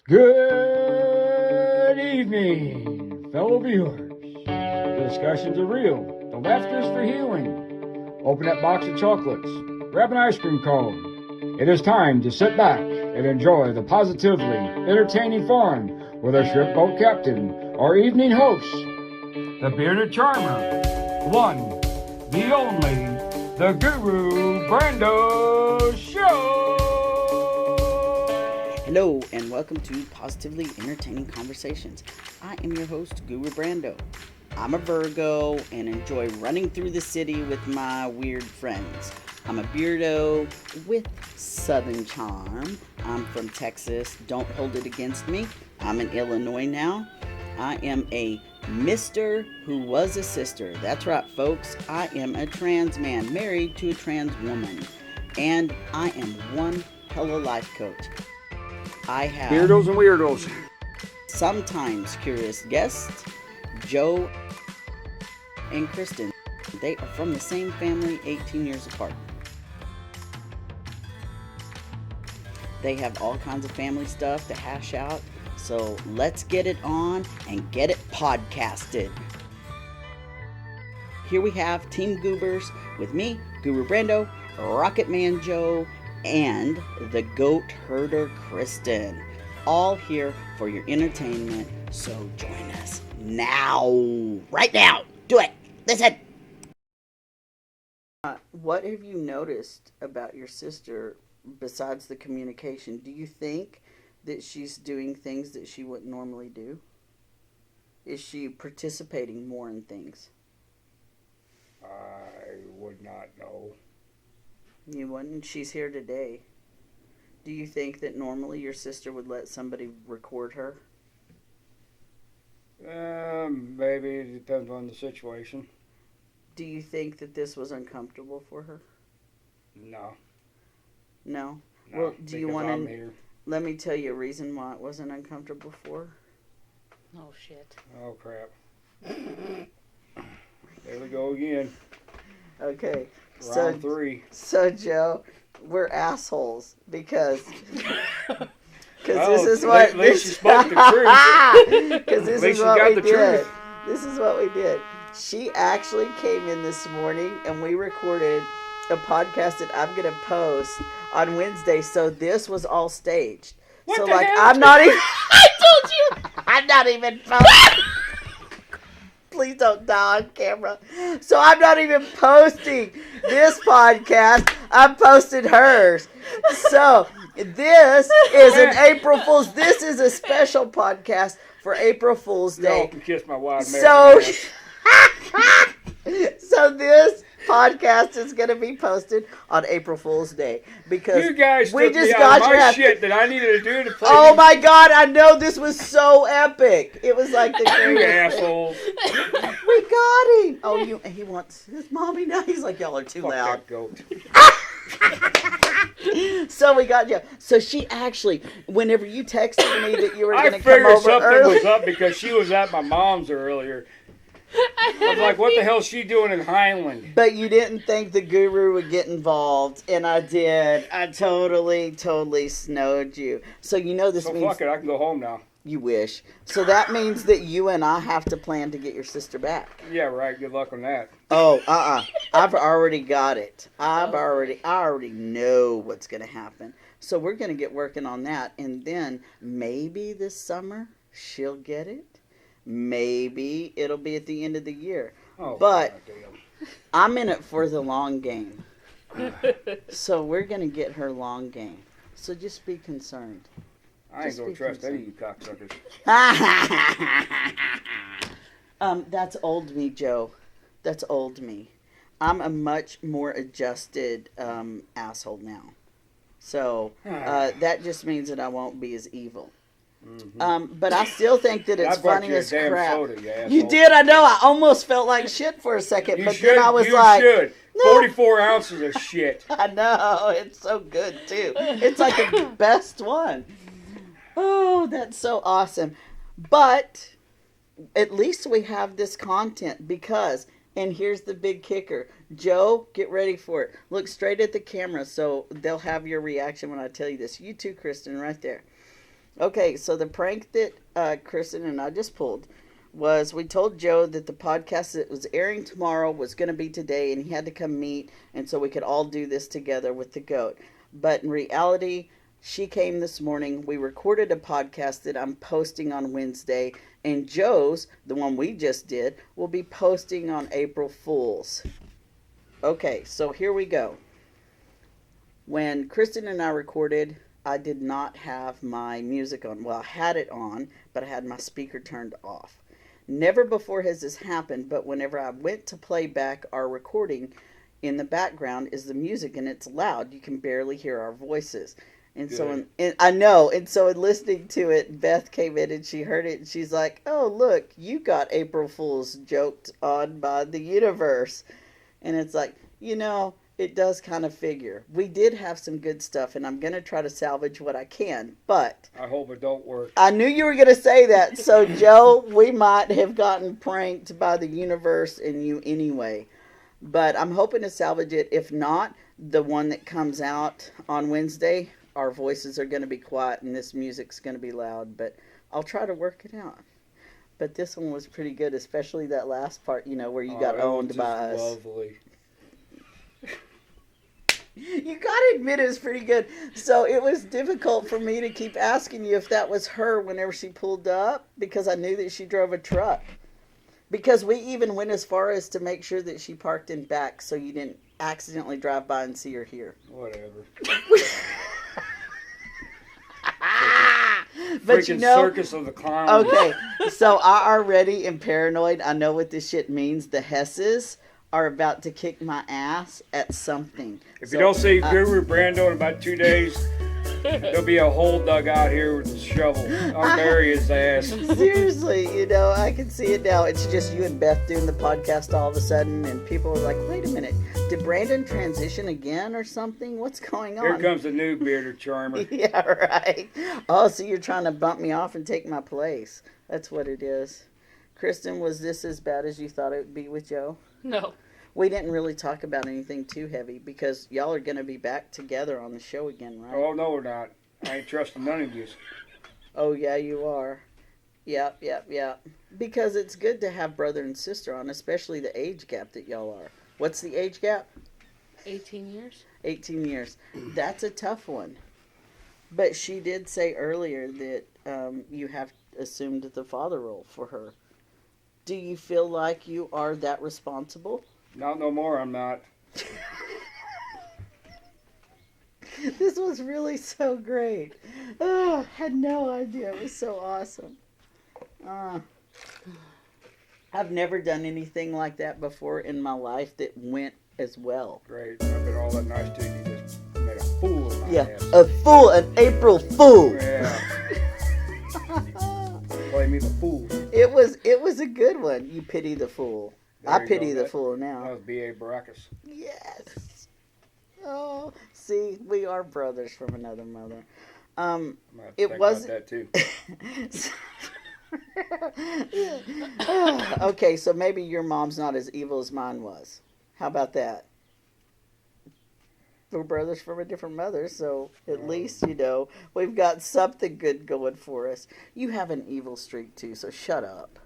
Good evening, fellow viewers. The discussions are real. The laughter is for healing. Open that box of chocolates. Grab an ice cream cone. It is time to sit back and enjoy the positively entertaining fun with our shrimp boat captain, our evening host, the bearded charmer, one, the only, the Guru Brando Show. Hello and welcome to Positively Entertaining Conversations. I am your host, Guru Brando. I'm a Virgo and enjoy running through the city with my weird friends. I'm a beardo with Southern charm. I'm from Texas. Don't hold it against me. I'm in Illinois now. I am a Mr. who was a sister. That's right, folks. I am a trans man married to a trans woman. And I am one hella life coach. I have Beardos and weirdos. sometimes curious guests, Joe and Kristin. They are from the same family, 18 years apart. They have all kinds of family stuff to hash out, so let's get it on and get it podcasted. Here we have Team Goobers with me, Guru Brando, Rocket Man Joe, and the goat herder Kristin, all here for your entertainment. So join us now, right now. Do it. Listen. What have you noticed about your sister besides the communication? Do you think that she's doing things that she wouldn't normally do? Is she participating more in things? I would not know. You wouldn't? She's here today. Do you think that normally your sister would let somebody record her? Maybe it depends on the situation. Do you think that this was uncomfortable for her? No. No? No, Well, do you want to? Let me tell you a reason why it wasn't uncomfortable for her. Oh, shit. Oh, crap. There we go again. Okay. Round three. So, Joe, we're assholes because this is what... At least you spoke the truth. Because this is what we did. This is what we did. She actually came in this morning and we recorded a podcast that I'm going to post on Wednesday. So this was all staged. What so the like hell? I'm not even I told you I'm not even posting. Please don't die on camera. So I'm not even posting this podcast. I'm posting hers. So this is an April Fool's. This is a special podcast for April Fool's Day. Y'all can kiss my wide So this podcast is going to be posted on April Fool's Day because you guys we took just me out got of your my ass. shit that I needed to do to play. Oh my God! I know this was so epic. It was like the You greatest thing. assholes. We got him. Oh, he wants his mommy now. He's like, y'all are too Fuck loud. that goat. So we got you. So she actually, whenever you texted me that you were I going to come figured over something early, was up because she was at my mom's earlier. I'm like, what the hell's she doing in Highland? but you didn't think the guru would get involved, and I did. I totally snowed you. So you know this So means fuck it, I can go home now. you wish. So that means that you and I have to plan to get your sister back. Yeah, right. Good luck on that. Oh, I've already got it. I already know what's going to happen. So we're going to get working on that. And then maybe this summer she'll get it. Maybe it'll be at the end of the year. Oh, But goddamn. I'm in it for the long game. So we're going to get her long game. So just be concerned. I ain't just gonna be trust any concerned. of you cocksuckers. That's old me, Joe. That's old me. I'm a much more adjusted asshole now. So that just means that I won't be as evil. Mm-hmm. But I still think that it's I brought funny you a as damn crap. soda, you asshole. You did, I know. I almost felt like shit for a second, You but should. then I was you like, should. no. 44 ounces of shit. I know, it's so good too. It's like the best one. Oh, that's so awesome. But at least we have this content because, and here's the big kicker. Joe, get ready for it. Look straight at the camera so they'll have your reaction when I tell you this. You too, Kristin, right there. Okay, so the prank that Kristin and I just pulled was we told Joe that the podcast that was airing tomorrow was going to be today, and he had to come meet, and so we could all do this together with the goat. But in reality, she came this morning. We recorded a podcast that I'm posting on Wednesday, and Joe's, the one we just did, will be posting on April Fool's. Okay, so here we go. When Kristin and I recorded, I did not have my music on. Well, I had it on, but I had my speaker turned off. Never before has this happened, but whenever I went to play back our recording, in the background is the music, and it's loud. You can barely hear our voices. And so, I know, and so in listening to it, Beth came in and she heard it, and she's like, oh, look, you got April Fool's joked on by the universe. And it's like, it does kind of figure. We did have some good stuff, and I'm going to try to salvage what I can, but I hope it don't work. I knew you were going to say that. So, Joe, we might have gotten pranked by the universe and you anyway. But I'm hoping to salvage it. If not, the one that comes out on Wednesday, our voices are going to be quiet and this music's going to be loud. But I'll try to work it out. But this one was pretty good, especially that last part, where you got owned by us. Lovely. You gotta admit it was pretty good. So it was difficult for me to keep asking you if that was her whenever she pulled up, because I knew that she drove a truck. Because we even went as far as to make sure that she parked in back so you didn't accidentally drive by and see her here. Whatever. But Freaking circus of the clown. Okay, so I already am paranoid. I know what this shit means. The Hesses are about to kick my ass at something. If you don't see Guru Brando in about 2 days, there'll be a hole dug out here with a shovel. I'll bury his ass. Seriously, I can see it now. It's just you and Beth doing the podcast all of a sudden, and people are like, wait a minute, did Brandon transition again or something? What's going on? Here comes a new bearded charmer. Yeah, right. Oh, so you're trying to bump me off and take my place. That's what it is. Kristin, was this as bad as you thought it would be with Joe? No. We didn't really talk about anything too heavy because y'all are going to be back together on the show again, right? Oh, no, we're not. I ain't trusting none of you. Oh, yeah, you are. Yep. Because it's good to have brother and sister on, especially the age gap that y'all are. What's the age gap? 18 years. 18 years. That's a tough one. But she did say earlier that you have assumed the father role for her. Do you feel like you are that responsible? Not no more, I'm not. This was really so great. Oh, I had no idea. It was so awesome. I've never done anything like that before in my life that went as well. Great. I've been all that nice to you. You just made a fool of my ass. A fool, an April Fool. Yeah. Play me the fool. It was a good one. You pity the fool. There I you pity go. the fool That now. was B.A. Baracus. Yes. Oh, see, we are brothers from another mother. I'm gonna have to It think was about that too. Okay, so maybe your mom's not as evil as mine was. How about that? We're brothers from a different mother, so at least, we've got something good going for us. You have an evil streak too, so shut up.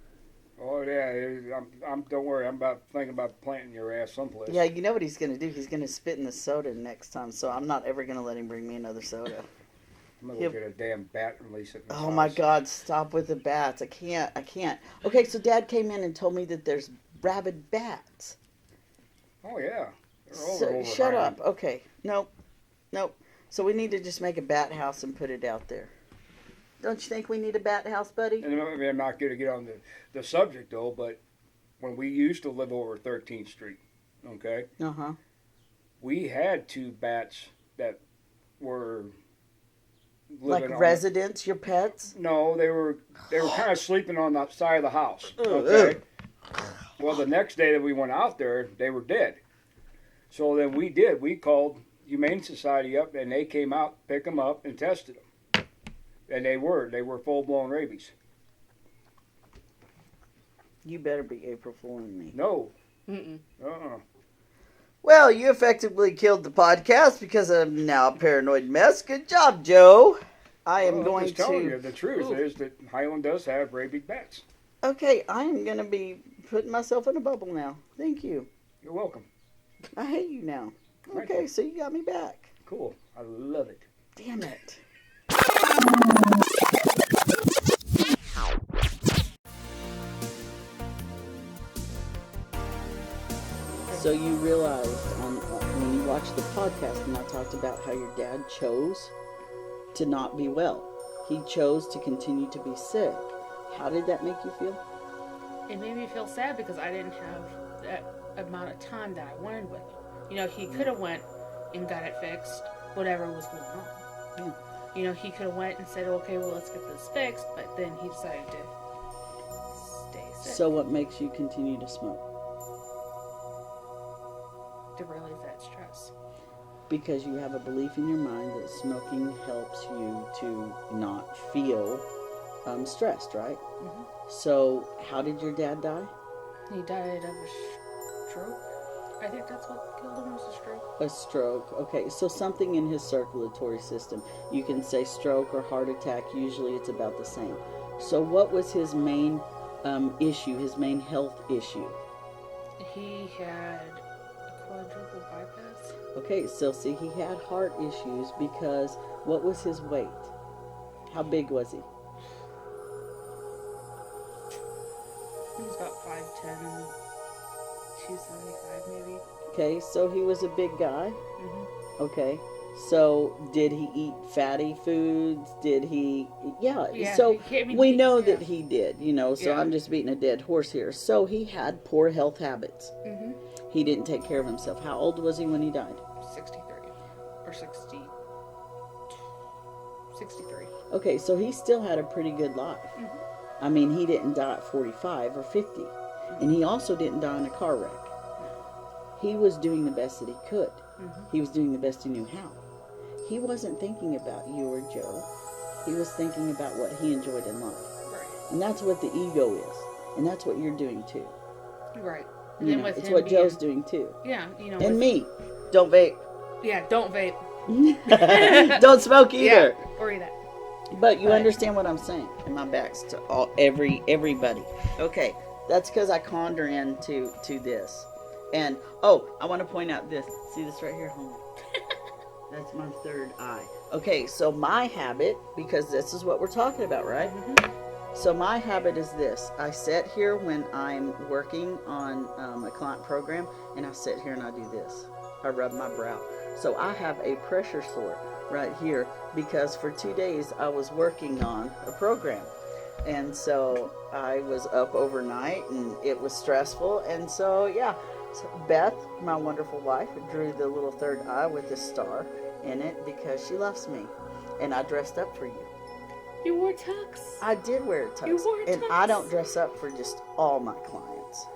Oh yeah, don't worry. I'm thinking about planting your ass someplace. Yeah, you know what he's gonna do? He's gonna spit in the soda next time. So I'm not ever gonna let him bring me another soda. I'm gonna go get a damn bat and release it. Oh my God! Stop with the bats. I can't. Okay, so Dad came in and told me that there's rabid bats. Oh yeah. So, shut up. Okay. Nope. So we need to just make a bat house and put it out there. Don't you think we need a bat house, buddy? And I'm not going to get on the subject, though, but when we used to live over 13th Street, okay? Uh-huh. We had 2 bats that were Like living residents, your pets? No, they were kind of sleeping on the side of the house, okay? Well, the next day that we went out there, they were dead. So then we called Humane Society up, and they came out, picked them up, and tested them. And they were full-blown rabies. You better be April fooling me. No. Mm-mm. Well, you effectively killed the podcast because I'm now a paranoid mess. Good job, Joe. I am Well, going I'm just telling to. you, the truth is that Highland does have very big bats. Okay, I am going to be putting myself in a bubble now. Thank you. You're welcome. I hate you now. Thank Okay, you. so you got me back. Cool. I love it. Damn it. So you realized when you watched the podcast and I talked about how your dad chose to not be well. He chose to continue to be sick. How did that make you feel? It made me feel sad because I didn't have that amount of time that I wanted with him. You know, he could have went and got it fixed, whatever was going on. Yeah. You know, he could have went and said, okay, well, let's get this fixed, but then he decided to stay sick. So what makes you continue to smoke? To relieve that stress. Because you have a belief in your mind that smoking helps you to not feel stressed, right? Mm-hmm. So how did your dad die? He died of a stroke. I think that's what killed him, was a stroke. A stroke. Okay, so something in his circulatory system. You can say stroke or heart attack. Usually it's about the same. So what was his main issue, his main health issue? He had a quadruple bypass. Okay, so see, he had heart issues because what was his weight? How big was he? He was about 5'10", 275 maybe. Okay, so he was a big guy. Mm-hmm. Okay, so did he eat fatty foods? Did he? Yeah. Yeah, So we know yeah. that he did. You know, so Yeah. I'm just beating a dead horse here. So he had poor health habits. Mm-hmm. He didn't take care of himself. How old was he when he died? 63 or 63. Okay, so he still had a pretty good life. Mm-hmm. I mean, he didn't die at 45 or 50. And he also didn't die in a car wreck. He was doing the best that he could. Mm-hmm. He was doing the best he knew how. He wasn't thinking about you or Joe. He was thinking about what he enjoyed in life. Right. And that's what the ego is. And that's what you're doing too. Right. You then know, with it's him what being, Joe's doing too. Yeah, you know. And with, me. Don't vape. Yeah, don't vape. Don't smoke either. Yeah, or that. But you understand what I'm saying. And my back's to everybody. Okay, that's because I conjure into this. And, I want to point out this. See this right here? Hold on. That's my third eye. Okay, so my habit, because this is what we're talking about, right? Mm-hmm. So my habit is this. I sit here when I'm working on a client program, and I sit here and I do this. I rub my brow. So I have a pressure sore right here because for 2 days I was working on a program. And so I was up overnight and it was stressful. And so, yeah, so Beth, my wonderful wife, drew the little third eye with a star in it because she loves me. And I dressed up for you. You wore tux. I did wear a tux. You wore a and tux. I don't dress up for just all my clients.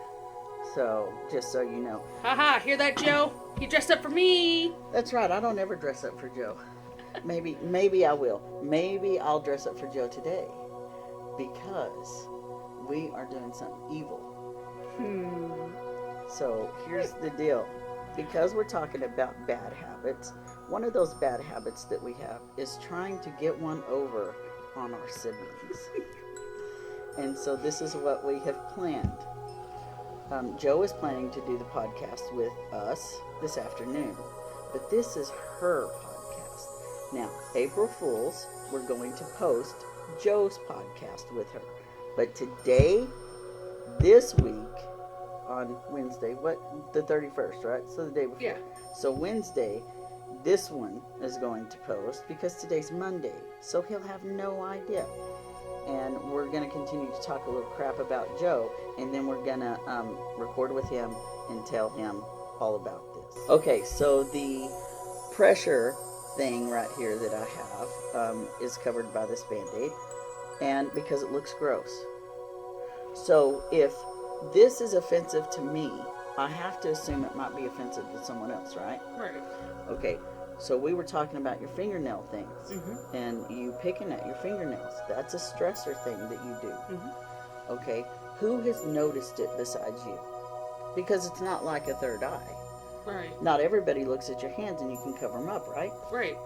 So, just so you know. Haha, hear that, Joe? He dressed up for me. That's right, I don't ever dress up for Joe. Maybe I will. Maybe I'll dress up for Joe today. Because we are doing something evil. So, here's the deal. Because we're talking about bad habits, one of those bad habits that we have is trying to get one over on our siblings. And so this is what we have planned. Joe is planning to do the podcast with us this afternoon, but this is her podcast. Now, April Fools, we're going to post Joe's podcast with her. But today, this week, on Wednesday, the 31st, right? So the day before. Yeah. So Wednesday, this one is going to post because today's Monday. So he'll have no idea. And we're going to continue to talk a little crap about Joe. And then we're going to record with him and tell him all about this. Okay, so the pressure thing right here that I have is covered by this Band-Aid. And because it looks gross. So if this is offensive to me, I have to assume it might be offensive to someone else, right? Right. Okay, so we were talking about your fingernail things, Mm-hmm. and you picking at your fingernails. That's a stressor thing that you do. Mm-hmm. Okay, who has noticed it besides you? Because it's not like a third eye. Right. Not everybody looks at your hands and you can cover them up, right? Right.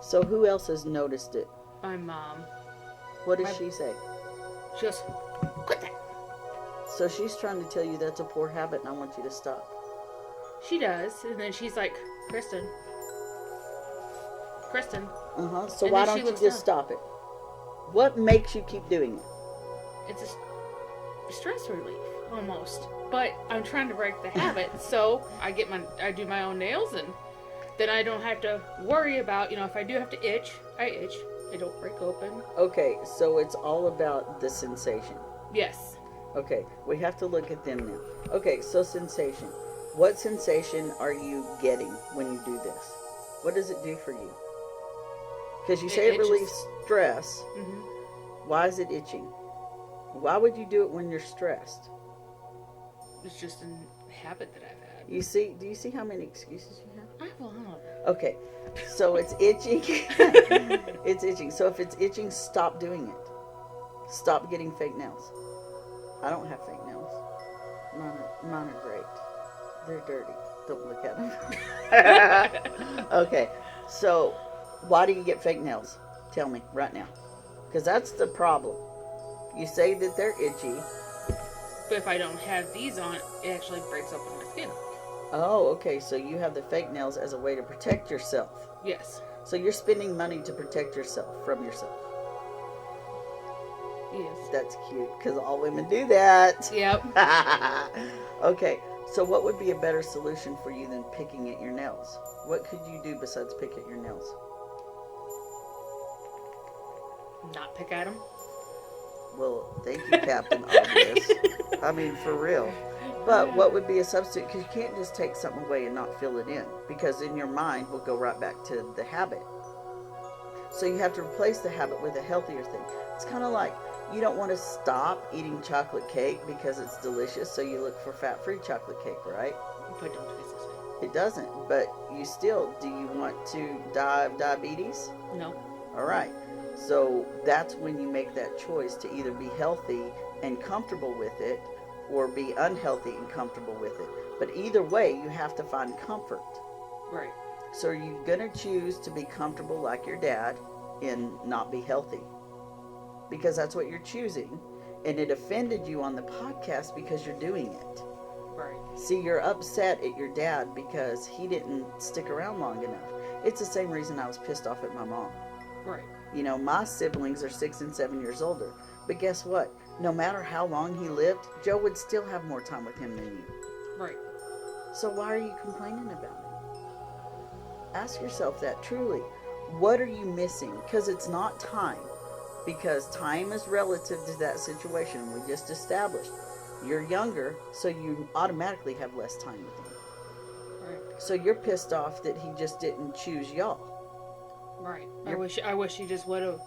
So who else has noticed it my mom. What does she say? She goes, quit that. So she's trying to tell you that's a poor habit and I want you to stop. She does. And then she's like, Kristin. So And why then don't she you looks just down. stop it? What makes you keep doing it? It's a stress relief, almost. But I'm trying to break the habit, so I do my own nails, and then I don't have to worry about, if I do have to itch, I itch. I don't break open. Okay, so it's all about the sensation. Yes. Okay, we have to look at them now. Okay, so sensation. What sensation are you getting when you do this? What does it do for you? Because you say it relieves stress. Mm-hmm. Why is it itching? Why would you do it when you're stressed? It's just a habit that I've had. Do you see how many excuses you have? I have a lot. Okay, so it's itching. It's itching. So if it's itching, stop doing it. Stop getting fake nails. I don't have fake nails. Mine are great. They're dirty. Don't look at them. Okay, so why do you get fake nails? Tell me right now. Because that's the problem. You say that they're itchy. But if I don't have these on, it actually breaks open my skin. Oh, okay. So you have the fake nails as a way to protect yourself. Yes. So you're spending money to protect yourself from yourself. Yes. That's cute, because all women do that. Yep. Okay, so what would be a better solution for you than picking at your nails? What could you do besides pick at your nails? Not pick at them. Well, thank you, Captain Obvious. I mean, for real. But what would be a substitute? Because you can't just take something away and not fill it in, because in your mind will go right back to the habit. So you have to replace the habit with a healthier thing. It's kind of like you don't want to stop eating chocolate cake because it's delicious, so you look for fat-free chocolate cake, right? But don't taste the same. It doesn't, but you still, do you want to die of diabetes? No. All right. So that's when you make that choice to either be healthy and comfortable with it or be unhealthy and comfortable with it. But either way, you have to find comfort. Right. So are you going to choose to be comfortable like your dad and not be healthy? Because that's what you're choosing. And it offended you on the podcast because you're doing it. Right. See, you're upset at your dad because he didn't stick around long enough. It's the same reason I was pissed off at my mom. Right. You know, my siblings are 6 and 7 years older. But guess what? No matter how long he lived, Joe would still have more time with him than you. Right. So why are you complaining about it? Ask yourself that truly. What are you missing? Because it's not time. Because time is relative to that situation. We just established. You're younger, so you automatically have less time with him. Right. So you're pissed off that he just didn't choose y'all. Right. I wish he just would have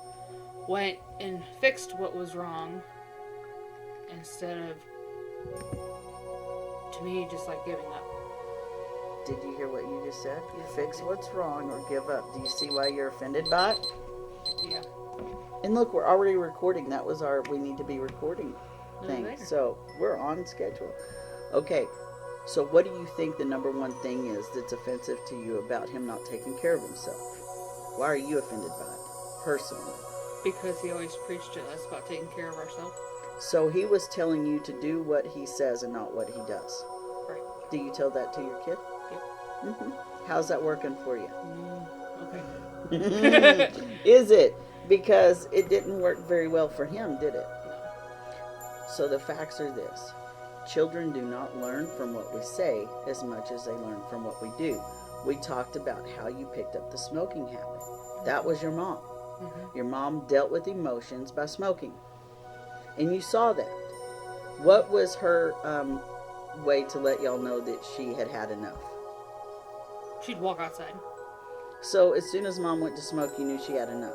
went and fixed what was wrong instead of, to me, just like giving up. Did you hear what you just said? Yes, I Fix did. what's wrong or give up. Do you see why you're offended by it? Yeah. And look, we're already recording. That was our we need to be recording thing. Later. So we're on schedule. Okay. So what do you think the number one thing is that's offensive to you about him not taking care of himself? Why are you offended by it, personally? Because he always preached to us about taking care of ourselves. So he was telling you to do what he says and not what he does. Right. Do you tell that to your kid? Yep. Mm-hmm. How's that working for you? Okay. Is it? Because it didn't work very well for him, did it? So the facts are this. Children do not learn from what we say as much as they learn from what we do. We talked about how you picked up the smoking habit. That was your mom. Mm-hmm. Your mom dealt with emotions by smoking. And you saw that. What was her way to let y'all know that she had had enough? She'd walk outside. So as soon as mom went to smoke, you knew she had enough.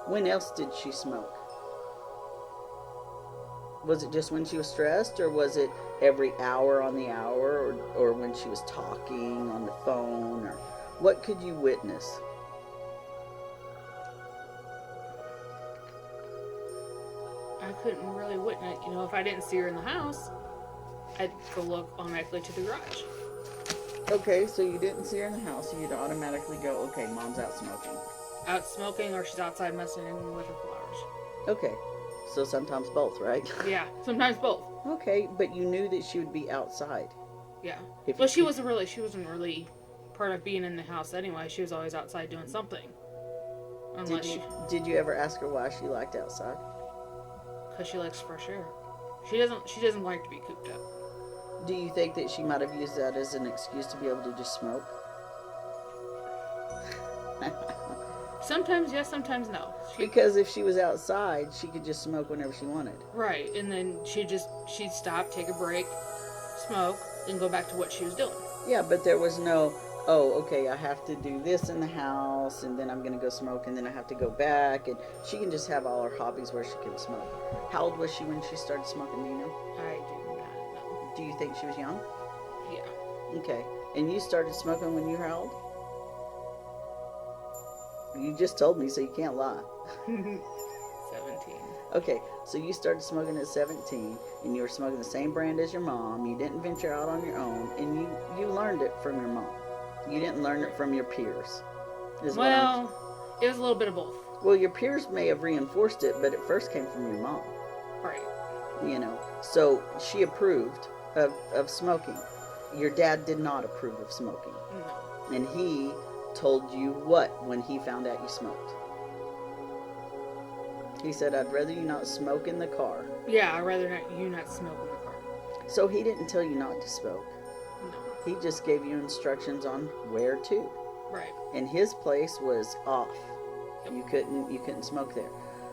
When else did she smoke? Was it just when she was stressed, or was it every hour on the hour, or when she was talking on the phone, or what could you witness? I couldn't really witness. If I didn't see her in the house, I'd go look automatically to the garage. Okay, so you didn't see her in the house, so you'd automatically go, okay, mom's out smoking. out smoking or she's outside messing with her flowers. Okay. So sometimes both, right? Yeah, sometimes both. Okay, but you knew that she would be outside. Yeah. If Well, you she wasn't really part of being in the house anyway. She was always outside doing something. Did you ever ask her why she liked outside? Because she likes fresh air. She doesn't like to be cooped up. Do you think that she might have used that as an excuse to be able to just smoke? Sometimes yes, sometimes no. Because if she was outside, she could just smoke whenever she wanted. Right, and then she'd stop, take a break, smoke, and go back to what she was doing. Yeah, but there was no, oh, okay, I have to do this in the house, and then I'm going to go smoke, and then I have to go back, and she can just have all her hobbies where she can smoke. How old was she when she started smoking, do you know? I do not know. Do you think she was young? Yeah. Okay, and you started smoking when you were how old? You just told me, so you can't lie. 17. Okay, so you started smoking at 17, and you were smoking the same brand as your mom. You didn't venture out on your own, and you learned it from your mom. You didn't learn it from your peers. Well, it was a little bit of both. Well, your peers may have reinforced it, but it first came from your mom. Right. You know, so she approved of smoking. Your dad did not approve of smoking. No. And he told you what when he found out you smoked? He said, I'd rather you not smoke in the car. Yeah, I'd rather you not smoke in the car. So he didn't tell you not to smoke. No. He just gave you instructions on where to. Right. And his place was off. You couldn't smoke there.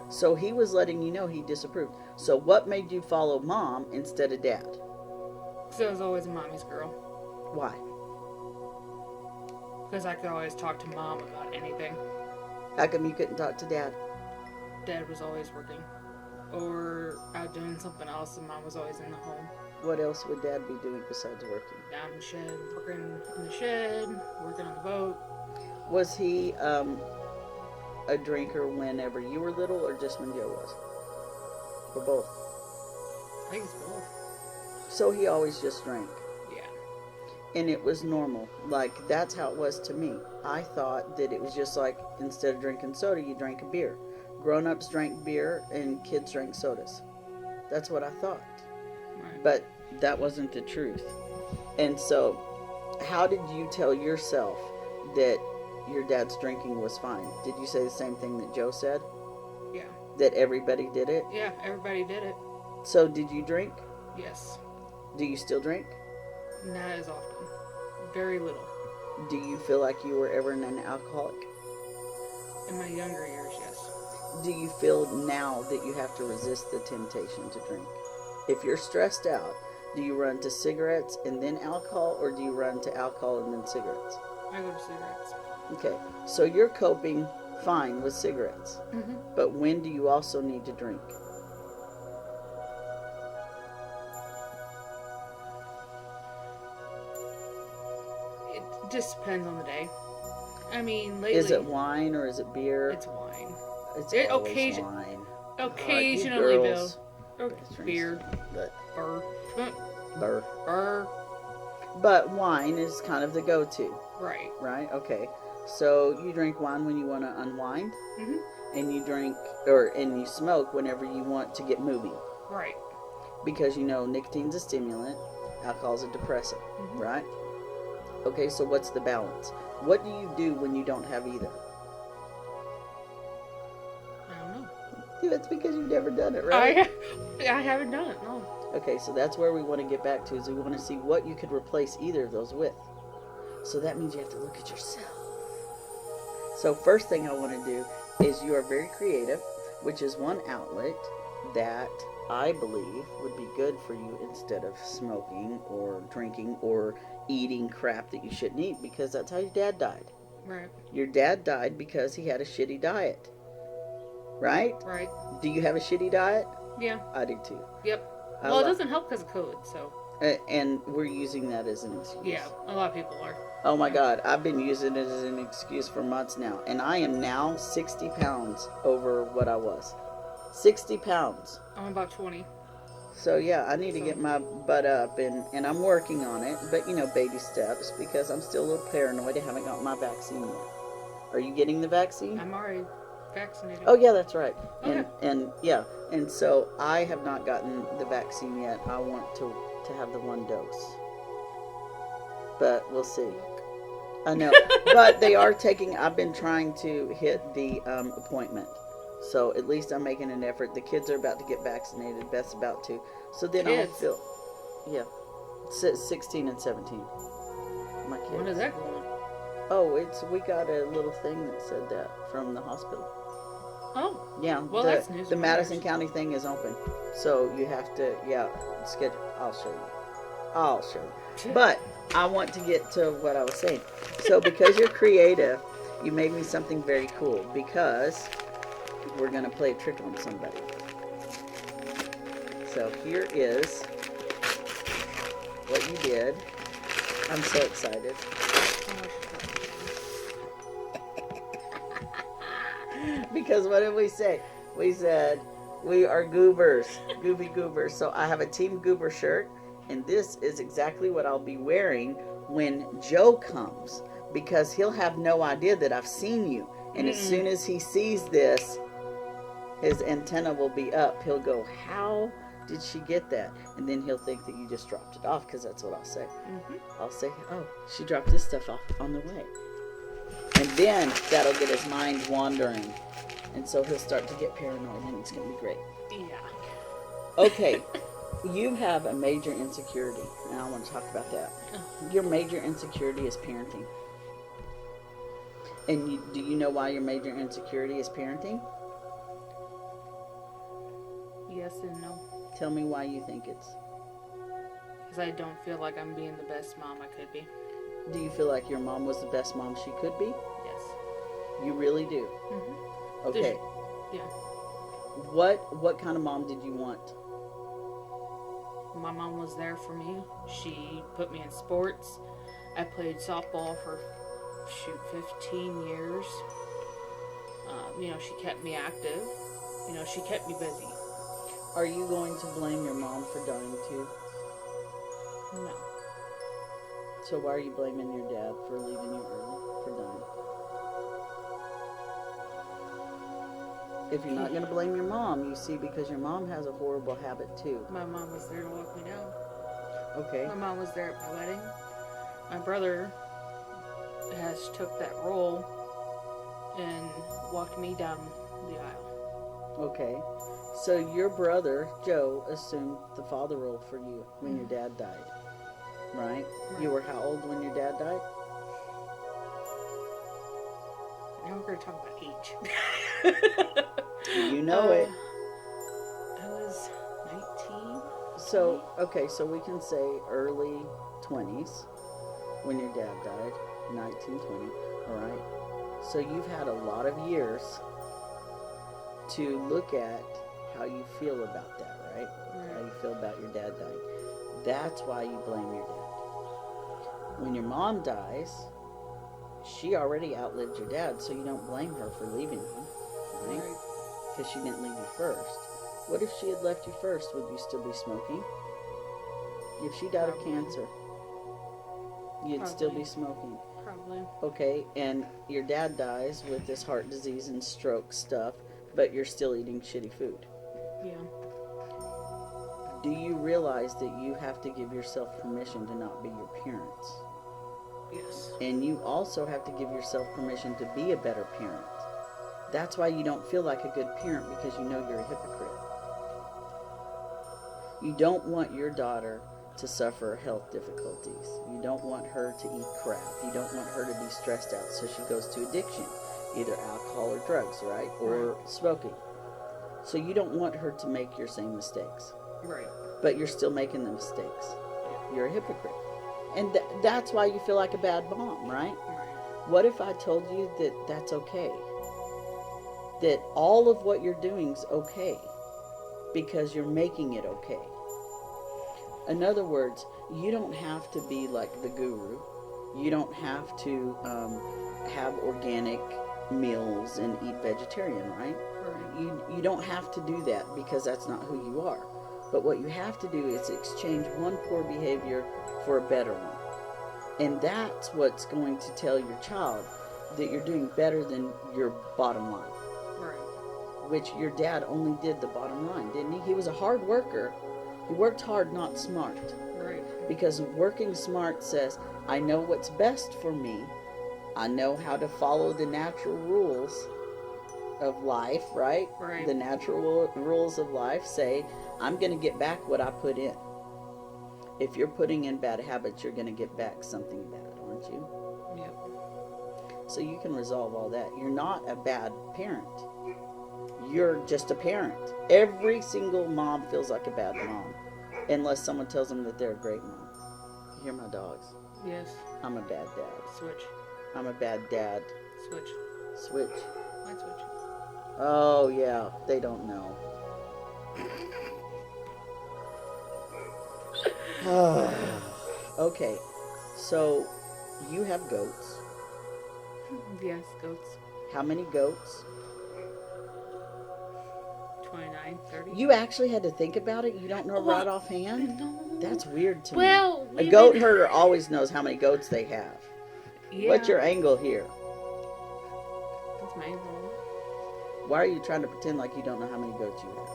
So he was letting you know he disapproved. So what made you follow mom instead of dad? Because I was always a mommy's girl. Why? Because I could always talk to mom about anything. How come you couldn't talk to dad? Dad was always working. Or out doing something else, and mom was always in the home. What else would dad be doing besides working? Down in the shed, working in the shed, working on the boat. Was he a drinker whenever you were little, or just when Joe was? Or both? I think it's both. So he always just drank. Yeah. And it was normal. Like, that's how it was to me. I thought that it was just like, instead of drinking soda, you drank a beer. Grown-ups drank beer and kids drank sodas. That's what I thought. Right. But that wasn't the truth. And so, how did you tell yourself that your dad's drinking was fine? Did you say the same thing that Joe said? Yeah. That everybody did it? Yeah, everybody did it. So, did you drink? Yes. Do you still drink? Not as often. Very little. Do you feel like you were ever an alcoholic? In my younger years, yes. Do you feel now that you have to resist the temptation to drink? If you're stressed out, do you run to cigarettes and then alcohol, or do you run to alcohol and then cigarettes? I go to cigarettes. Okay, so you're coping fine with cigarettes. Mm-hmm. But when do you also need to drink? It just depends on the day. I mean, lately... Is it wine or is it beer? It's wine. It's it always occasion- wine. Occasionally, you Bill. girls. Or beer. But Burr. Burr. Burr. But wine is kind of the go-to, Right. right? Okay. So you drink wine when you want to unwind, Mm-hmm. and you you smoke whenever you want to get moving, Right. because you know nicotine's a stimulant, alcohol's a depressant, Mm-hmm. right? Okay, so what's the balance? What do you do when you don't have either? I don't know. Yeah, it's because you've never done it, right? I haven't done it, no. Okay, so that's where we want to get back to, is we want to see what you could replace either of those with. So that means you have to look at yourself. So first thing I want to do is, you are very creative, which is one outlet that I believe would be good for you instead of smoking or drinking or eating crap that you shouldn't eat, because that's how your dad died. Right. Your dad died because he had a shitty diet. Right? Right. Do you have a shitty diet? Yeah. I do too. Yep. Well, it doesn't help because of COVID, so... And we're using that as an excuse. Yeah, a lot of people are. Oh my God, I've been using it as an excuse for months now. And I am now 60 pounds over what I was. 60 pounds. I'm about 20. So yeah, I need to get my butt up, and I'm working on it. But, you know, baby steps, because I'm still a little paranoid. I haven't got my vaccine yet. Are you getting the vaccine? I'm already vaccinated. Oh, yeah, that's right. Okay. And so I have not gotten the vaccine yet. I want to have the 1 dose. But we'll see. I know. But they are taking, I've been trying to hit the appointment. So at least I'm making an effort. The kids are about to get vaccinated. Beth's about to. So then Kids? I'll feel, yeah, 16 and 17. My kids. When is that going? Oh, we got a little thing that said that from the hospital. Oh. Yeah. Well, that's news. The Madison County thing is open. So you have to, schedule. I'll show you. But I want to get to what I was saying. So because you're creative, you made me something very cool, because we're going to play a trick on somebody. So here is what you did. I'm so excited. Because what did we say? We said we are goobers, goofy goobers. So I have a Team Goober shirt, and this is exactly what I'll be wearing when Joe comes, because he'll have no idea that I've seen you. And as soon as he sees this, his antenna will be up. He'll go, how did she get that? And then he'll think that you just dropped it off, because that's what I'll say. I'll say, oh, she dropped this stuff off on the way. And then that'll get his mind wandering. And so he'll start to get paranoid, and it's going to be great. Yeah. Okay, you have a major insecurity, and I want to talk about that. Your major insecurity is parenting. And do you know why your major insecurity is parenting? Yes and no. Tell me why you think it's. Because I don't feel like I'm being the best mom I could be. Do you feel like your mom was the best mom she could be? Yes. You really do? Okay. Yeah. What kind of mom did you want? My mom was there for me. She put me in sports. I played softball for 15 years. She kept me active. She kept me busy. Are you going to blame your mom for dying too? No. So why are you blaming your dad for leaving you early, for dying? If you're not going to blame your mom, you see, because your mom has a horrible habit too. My mom was there to walk me down. Okay. My mom was there at my wedding. My brother has took that role and walked me down the aisle. Okay. So your brother, Joe, assumed the father role for you when your dad died, right? You were how old when your dad died? Now we're going to talk about age. You know it. I was 19. So, okay, so we can say early 20s when your dad died, 19, 20, all right? So you've had a lot of years to look at how you feel about that, right? How you feel about your dad dying. That's why you blame your dad. When your mom dies, she already outlived your dad, so you don't blame her for leaving you, right? Because she didn't leave you first. What if she had left you first? Would you still be smoking? If she died of cancer, you'd still be smoking. Probably. Okay, and your dad dies with this heart disease and stroke stuff, but you're still eating shitty food. Yeah. Do you realize that you have to give yourself permission to not be your parents? Yes. And you also have to give yourself permission to be a better parent. That's why you don't feel like a good parent, because you know you're a hypocrite. You don't want your daughter to suffer health difficulties. You don't want her to eat crap. You don't want her to be stressed out, so she goes to addiction, either alcohol or drugs, right? Or smoking. So you don't want her to make your same mistakes. Right. But you're still making the mistakes. You're a hypocrite. And that's why you feel like a bad mom, right? What if I told you that that's okay? That all of what you're doing is okay because you're making it okay. In other words, you don't have to be like the guru. You don't have to have organic meals and eat vegetarian, right? You don't have to do that, because that's not who you are. But what you have to do is exchange one poor behavior for a better one. And that's what's going to tell your child, that you're doing better than your bottom line. Right. Which your dad only did the bottom line, didn't he? He was a hard worker. He worked hard, not smart. Right. Because working smart says, I know what's best for me. I know how to follow the natural rules of life, right? Right. The natural rules of life say, I'm going to get back what I put in. If you're putting in bad habits, you're going to get back something bad, aren't you? Yep. So you can resolve all that. You're not a bad parent. You're just a parent. Every single mom feels like a bad mom, unless someone tells them that they're a great mom. You hear my dogs? Yes. I'm a bad dad. Switch. I'm a bad dad. Switch. Switch. Might switch. Oh, yeah. They don't know. Okay. So, you have goats. Yes, goats. How many goats? 29, 30. You actually had to think about it? You don't know Well, right offhand? No. That's weird to Well, me. A goat herder always knows how many goats they have. Yeah. What's your angle here? That's my angle. Why are you trying to pretend like you don't know how many goats you have?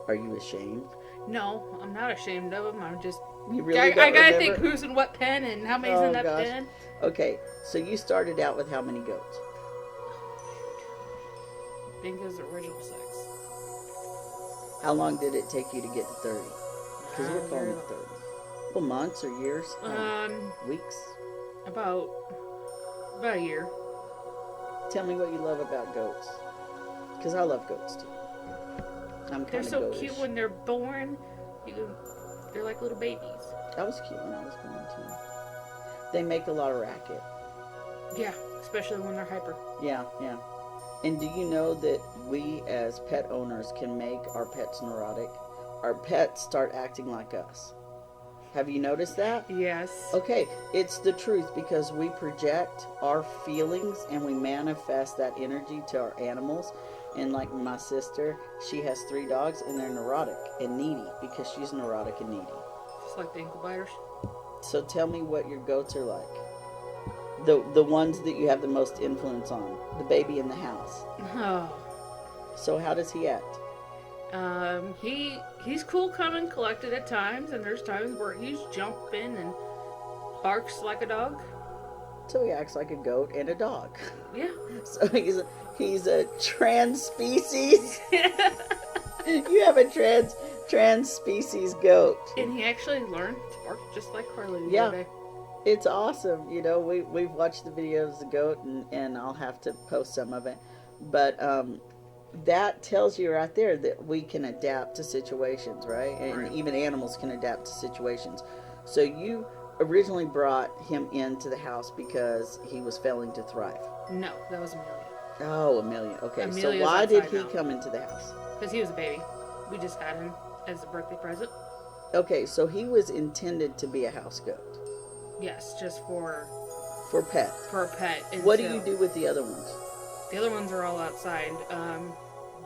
Are you ashamed? No, I'm not ashamed of them. I'm just. You really I don't gotta remember? think who's in what pen and how many's in that gosh. pen. Okay, so you started out with how many goats? I think it was the original 6. How long did it take you to get to 30? Because we're calling it 30. Well, months or years? Weeks? About a year. Tell me what you love about goats. Because I love goats too. I'm kind They're of so goatish. cute when they're born. They're like little babies. I was cute when I was born too. They make a lot of racket. Yeah, especially when they're hyper. Yeah, yeah. And do you know that we as pet owners can make our pets neurotic? Our pets start acting like us. Have you noticed that? Yes. Okay, it's the truth because we project our feelings and we manifest that energy to our animals. And like my sister, she has 3 dogs and they're neurotic and needy because she's neurotic and needy. Just like the ankle biters. So tell me what your goats are like. The ones that you have the most influence on. The baby in the house. Oh. So how does he act? He's cool, calm, and collected at times, and there's times where he's jumping and barks like a dog. So he acts like a goat and a dog. Yeah. So he's a trans species. You have a trans species goat. And he actually learned to bark just like Carly the Yeah. other day. It's awesome. You know, we've watched the videos of the goat, and I'll have to post some of it. But that tells you right there that we can adapt to situations, right? And Right. even animals can adapt to situations. So you originally brought him into the house because he was failing to thrive. No, that was Amelia. Oh, Amelia. Okay, so Amelia's why did outside he now. come into the house? Because he was a baby. We just had him as a birthday present. Okay, so he was intended to be a house goat Yes, just for for pets. a pet. And What do so you do with the other ones? The other ones are all outside.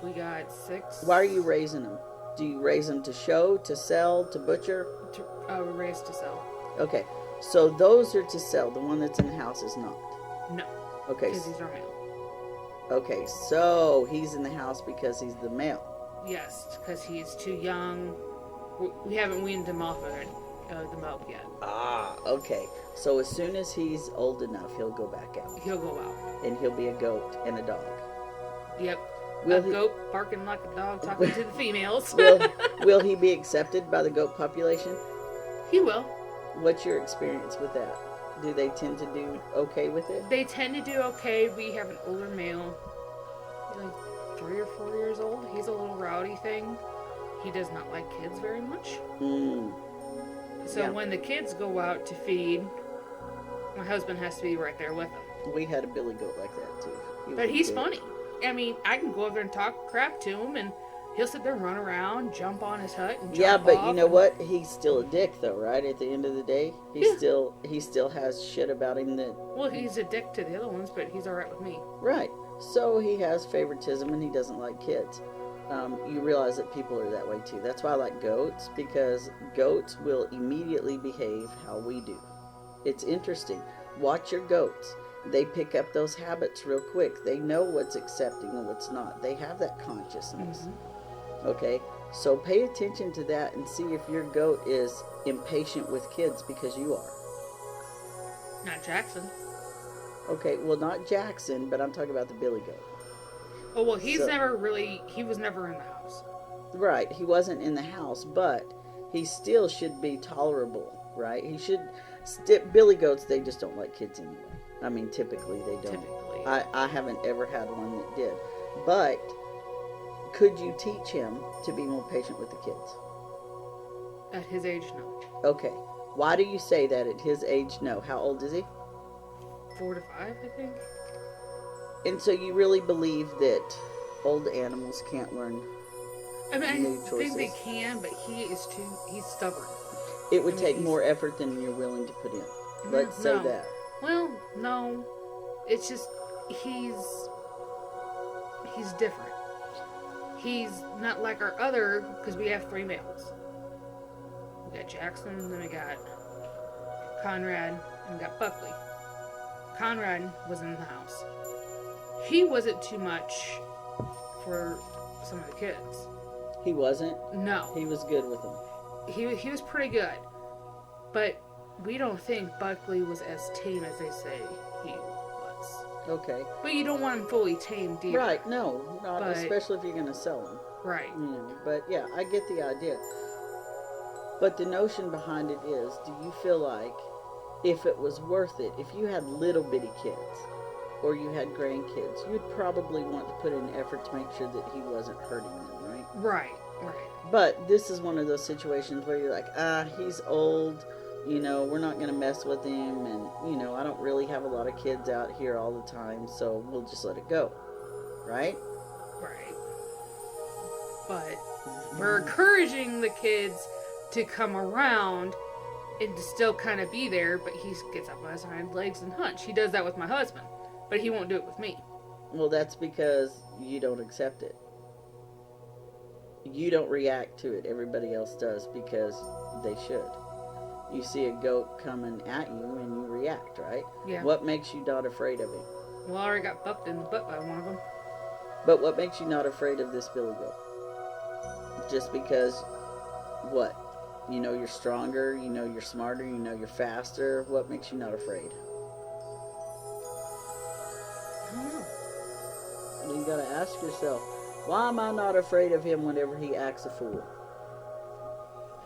We got 6. Why are you raising them? Do you raise them to show, to sell, to butcher? Raised to sell. Okay, so those are to sell. The one that's in the house is not. No, Okay, because he's our male. okay, so he's in the house because he's the male. Yes, because he's too young. We haven't weaned him off of the milk yet. Ah, okay. So as soon as he's old enough, he'll go back out, He'll go out. and he'll be a goat and a dog. Yep. Will A he- goat barking like a dog, talking to the females. Will he be accepted by the goat population? He will. What's your experience with that? Do they tend to do okay with it? They tend to do okay. We have an older male, like 3 or 4 years old. He's a little rowdy thing. He does not like kids very much. So Yeah. when the kids go out to feed, my husband has to be right there with them. We had a billy goat like that too. But he's funny. I mean, I can go over there and talk crap to him, and he'll sit there, run around, jump on his hut, and jump Yeah, but off you know what? He's still a dick, though, right? At the end of the day, he Yeah. still has shit about him that. Well, he's a dick to the other ones, but he's all right with me. Right. So he has favoritism, and he doesn't like kids. You realize that people are that way too. That's why I like goats, because goats will immediately behave how we do. It's interesting. Watch your goats. They pick up those habits real quick. They know what's accepting and what's not. They have that consciousness. Mm-hmm. Okay? So pay attention to that and see if your goat is impatient with kids, because you are. Not Jackson. Okay, well, not Jackson, but I'm talking about the billy goat. Oh, well, he was never in the house. Right, he wasn't in the house, but he still should be tolerable, right? He should. Billy goats, they just don't like kids anyway. I mean, typically they don't. Typically. I haven't ever had one that did. But could you teach him to be more patient with the kids? At his age, no. Okay. Why do you say that at his age? No. How old is he? 4 to 5, I think. And so you really believe that old animals can't learn I mean, new I choices? think they can, but he's stubborn. It would take more effort than you're willing to put in. Let's say No. that. Well, no. It's just, he's different. He's not like our other, because we have 3 males. We got Jackson, then we got Conrad, and we got Buckley. Conrad was in the house. He wasn't too much for some of the kids. He wasn't? No. He was good with them. He was pretty good. But we don't think Buckley was as tame as they say he was. Okay. But you don't want him fully tamed either. Right, no. Not But- especially if you're going to sell them. Right. You know, but yeah, I get the idea. But the notion behind it is, do you feel like if it was worth it, if you had little bitty kids or you had grandkids, you'd probably want to put in effort to make sure that he wasn't hurting them, right? Right. But this is one of those situations where you're like, he's old, you know, we're not going to mess with him, and, you know, I don't really have a lot of kids out here all the time, so we'll just let it go, right? Right. But we're encouraging the kids to come around and to still kind of be there, but he gets up on his hind legs and hunch. He does that with my husband, but he won't do it with me. Well, that's because you don't accept it. You don't react to it. Everybody else does because they should. You see a goat coming at you and you react, right? Yeah. What makes you not afraid of him? Well, I already got bucked in the butt by one of them. But what makes you not afraid of this billy goat? Just because, what? You know you're stronger, you know you're smarter, you know you're faster. What makes you not afraid? I don't know. You gotta ask yourself, why am I not afraid of him whenever he acts a fool?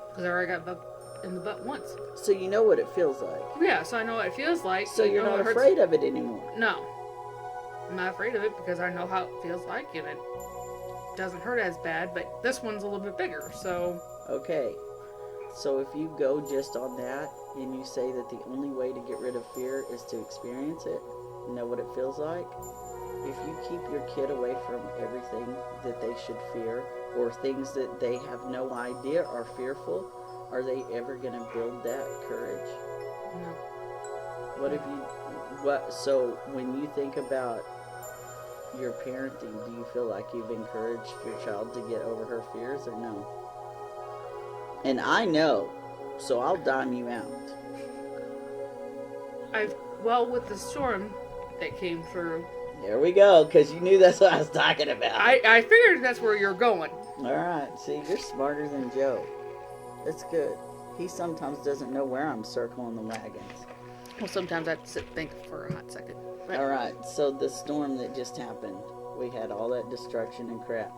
Because I already got bucked in the butt once. So you know what it feels like. Yeah, so I know what it feels like. So you're know not it hurts. afraid of it anymore. No. I'm not afraid of it because I know how it feels like, and it doesn't hurt as bad, but this one's a little bit bigger, so... Okay. So if you go just on that and you say that the only way to get rid of fear is to experience it, know what it feels like, if you keep your kid away from everything that they should fear or things that they have no idea are fearful, are they ever going to build that courage? No. So when you think about your parenting, do you feel like you've encouraged your child to get over her fears or no? And I know, so I'll dime you out. With the storm that came through, There we go, because you knew that's what I was talking about. I figured that's where you're going. All right, see, you're smarter than Joe. That's good. He sometimes doesn't know where I'm circling the wagons. Well, sometimes I sit and think for a hot second. But All right, so the storm that just happened, we had all that destruction and crap.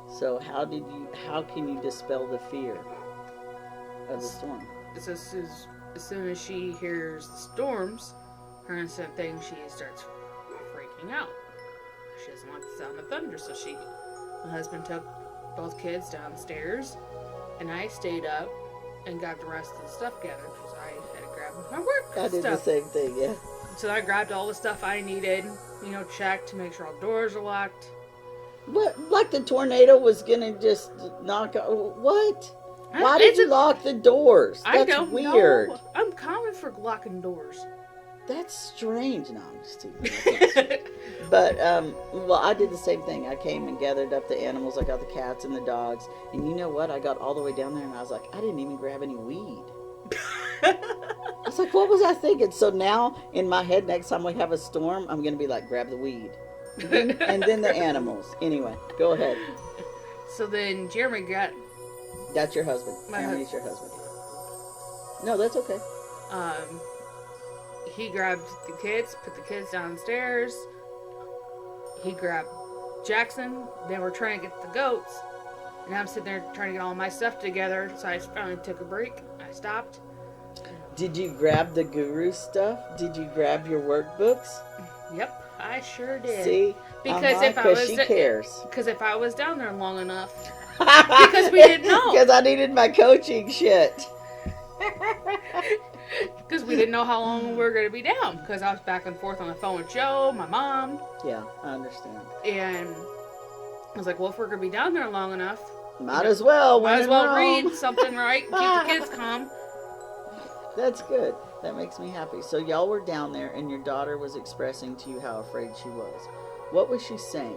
So how can you dispel the fear of the storm? it's as soon as she hears the storms, her instant thing, she starts freaking out. She doesn't like the sound of thunder, so my husband took both kids downstairs, and I stayed up and got the rest of the stuff gathered because I had to grab my work I did stuff. the same thing, yeah. So I grabbed all the stuff I needed, checked to make sure all doors are locked. What? Like the tornado was gonna just knock out? What? Why did you lock the doors? That's I don't weird. know. I'm common for locking doors. That's strange. No, I'm just teasing. But, I did the same thing. I came and gathered up the animals. I got the cats and the dogs. And you know what? I got all the way down there and I was like, I didn't even grab any weed. I was like, what was I thinking? So now, in my head, next time we have a storm, I'm going to be like, grab the weed. And then the animals. Anyway, go ahead. So then Jeremy got... That's your husband. Jeremy's your husband. No, that's okay. He grabbed the kids, put the kids downstairs. He grabbed Jackson. They were trying to get the goats. And I'm sitting there trying to get all my stuff together. So I finally took a break. I stopped. Did you grab the guru stuff? Did you grab your workbooks? Yep, I sure did. See? Because she cares. Because if I was down there long enough, because we didn't know. Because I needed my coaching shit. Because we didn't know how long we were going to be down. Because I was back and forth on the phone with Joe, my mom. Yeah, I understand. And I was like, well, if we're going to be down there long enough, might as well read something right and keep the kids calm. That's good. That makes me happy. So y'all were down there and your daughter was expressing to you how afraid she was. What was she saying?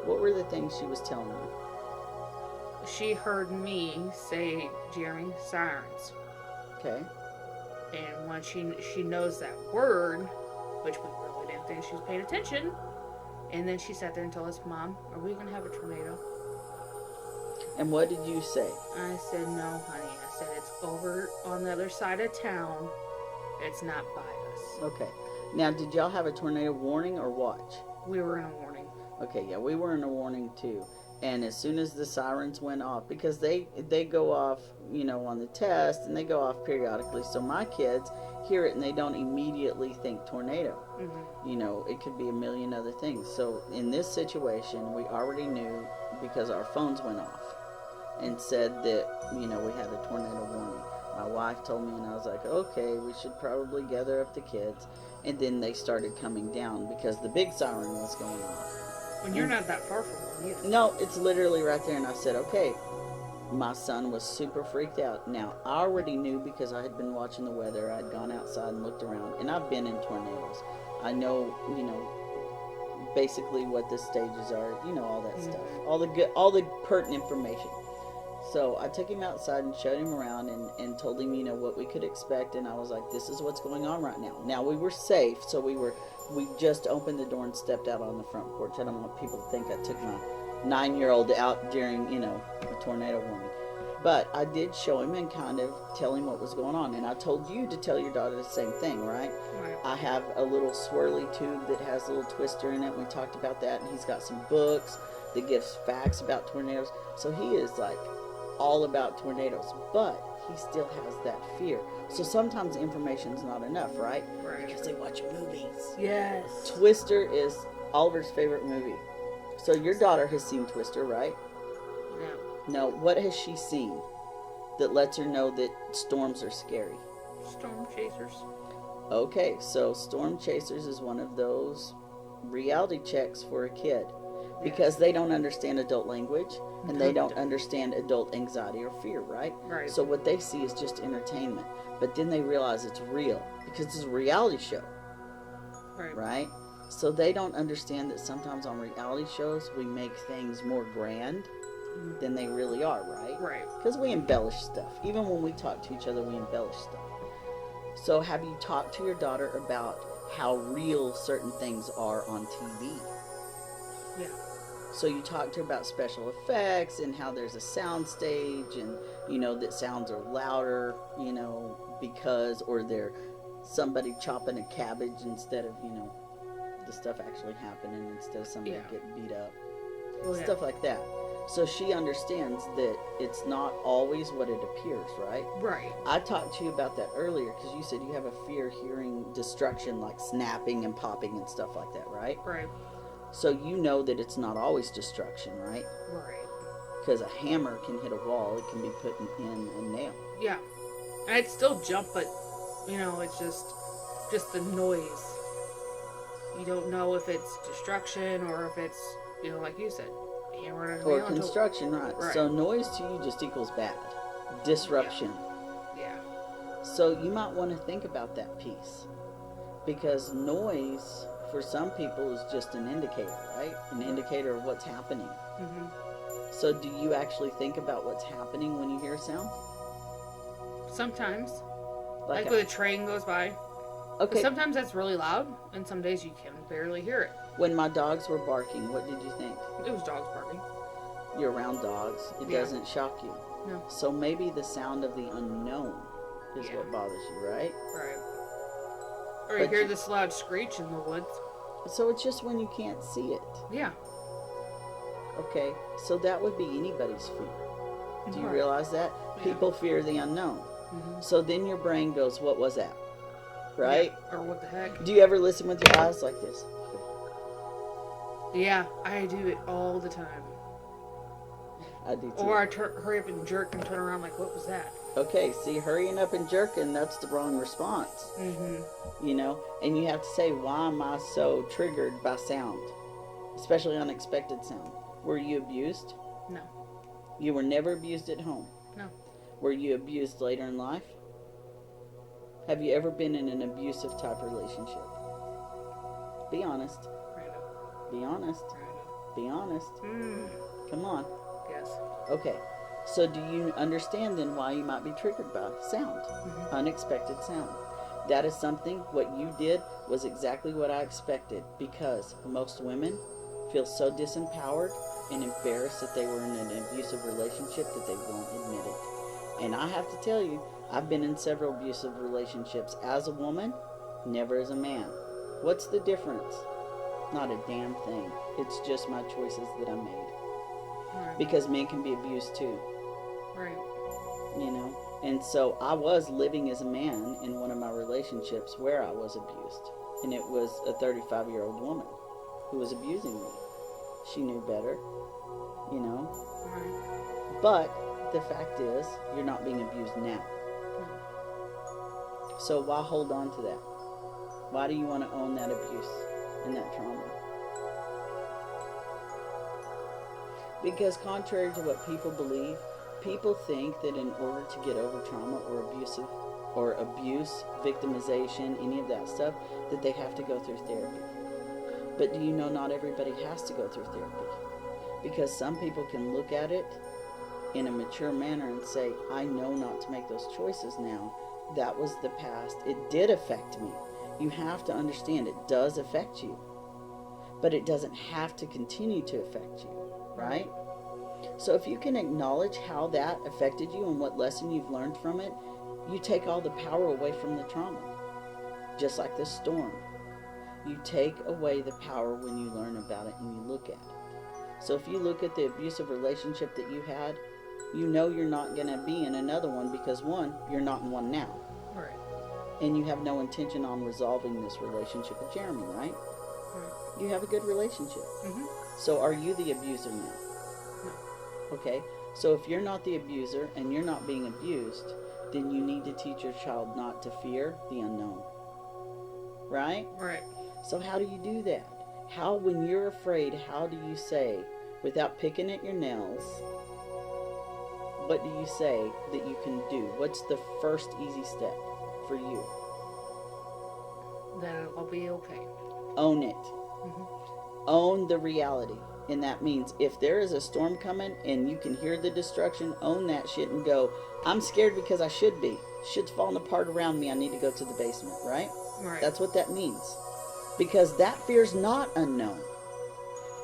What were the things she was telling you? She heard me say, Jeremy, sirens. Okay. And when she knows that word, which we really didn't think she was paying attention, and then she sat there and told us, Mom, are we going to have a tornado? And what did you say? I said, no, honey. I said, it's over on the other side of town. It's not by us. Okay. Now, did y'all have a tornado warning or watch? We were in a warning. Okay, yeah, we were in a warning too. And as soon as the sirens went off, because they go off, on the test, and they go off periodically. So my kids hear it and they don't immediately think tornado. Mm-hmm. It could be a million other things. So in this situation, we already knew because our phones went off and said that, we had a tornado warning. My wife told me and I was like, okay, we should probably gather up the kids. And then they started coming down because the big siren was going off. When you're not that far from one either. No, it's literally right there. And I said, okay. My son was super freaked out. Now, I already knew because I had been watching the weather. I'd gone outside and looked around. And I've been in tornadoes. I know, basically what the stages are. All that stuff. All the pertinent information. So I took him outside and showed him around and told him, what we could expect. And I was like, this is what's going on right now. Now, we were safe. So we just opened the door and stepped out on the front porch. I don't want people to think I took my 9-year-old out during, a tornado warning. But I did show him and kind of tell him what was going on. And I told you to tell your daughter the same thing, right? Right. I have a little swirly tube that has a little twister in it. We talked about that. And he's got some books that gives facts about tornadoes. So he is like all about tornadoes. But he still has that fear. So sometimes information's not enough, right? Right. Because they watch movies. Yes. Twister is Oliver's favorite movie. So your daughter has seen Twister, right? No. No. What has she seen that lets her know that storms are scary? Storm chasers. Okay, so Storm Chasers is one of those reality checks for a kid. Because they don't understand adult language and they don't understand adult anxiety or fear, right? Right. So what they see is just entertainment. But then they realize it's real because it's a reality show. Right? So they don't understand that sometimes on reality shows we make things more grand than they really are, right? Right. Because we embellish stuff. Even when we talk to each other, we embellish stuff. So have you talked to your daughter about how real certain things are on TV? Yeah. So you talk to her about special effects and how there's a sound stage and, that sounds are louder, because, or they're somebody chopping a cabbage instead of, the stuff actually happening instead of somebody getting beat up. Stuff like that. So she understands that it's not always what it appears, right? Right. I talked to you about that earlier because you said you have a fear hearing destruction like snapping and popping and stuff like that, right? Right. So you know that it's not always destruction, right? Right. Because a hammer can hit a wall. It can be put in a nail. Yeah. I'd still jump, but, it's just the noise. You don't know if it's destruction or if it's, like you said, hammer or construction, right. Right. So noise to you just equals bad. Disruption. Yeah. So you might want to think about that piece. Because noise, for some people, is just an indicator, right? An indicator of what's happening. Mm-hmm. So do you actually think about what's happening when you hear a sound? Sometimes. Like when a train goes by. Okay. Sometimes that's really loud, and some days you can barely hear it. When my dogs were barking, what did you think? It was dogs barking. You're around dogs. It doesn't shock you. No. So maybe the sound of the unknown is what bothers you, right? Right. Or you hear this loud screech in the woods. So it's just when you can't see it. Yeah. Okay, so that would be anybody's fear. Do you realize that? Yeah. People fear the unknown. Mm-hmm. So then your brain goes, what was that? Right? Yeah. Or what the heck? Do you ever listen with your eyes like this? Yeah, I do it all the time. I do too. Or I hurry up and jerk and turn around like, what was that? Okay, see, hurrying up and jerking, that's the wrong response. Mm-hmm. You know? And you have to say, why am I so triggered by sound? Especially unexpected sound. Were you abused? No. You were never abused at home? No. Were you abused later in life? Have you ever been in an abusive type relationship? Be honest. Be honest. Be honest. Come on. Yes. Okay. So do you understand then why you might be triggered by sound? Unexpected sound. That is something, what you did was exactly what I expected, because most women feel so disempowered and embarrassed that they were in an abusive relationship that they won't admit it. And I have to tell you, I've been in several abusive relationships as a woman, never as a man. What's the difference? Not a damn thing. It's just my choices that I made. Right. Because men can be abused too. Right. You know? And so I was living as a man in one of my relationships where I was abused. And it was a 35-year-old woman who was abusing me. She knew better, you know? Right. But the fact is, you're not being abused now. So why hold on to that? Why do you want to own that abuse and that trauma? Because contrary to what people believe, people think that in order to get over trauma or abuse, victimization, any of that stuff, that they have to go through therapy. But do you know not everybody has to go through therapy? Because some people can look at it in a mature manner and say, I know not to make those choices now. That was the past. It did affect me. You have to understand it does affect you. But it doesn't have to continue to affect you, right? So if you can acknowledge how that affected you and what lesson you've learned from it, you take all the power away from the trauma. Just like this storm. You take away the power when you learn about it and you look at it. So if you look at the abusive relationship that you had, you know you're not going to be in another one because, one, you're not in one now. Right. And you have no intention on resolving this relationship with Jeremy, right? Right. You have a good relationship. Mm-hmm. So are you the abuser now? No. Okay. So if you're not the abuser and you're not being abused, then you need to teach your child not to fear the unknown. Right? Right. So how do you do that? How, when you're afraid, how do you say, without picking at your nails, what do you say that you can do? What's the first easy step for you? That it'll be okay. Own it. Mm-hmm. Own the reality. And that means if there is a storm coming and you can hear the destruction, own that shit and go, I'm scared because I should be. Shit's falling apart around me. I need to go to the basement, right? Right. That's what that means. Because that fear's not unknown.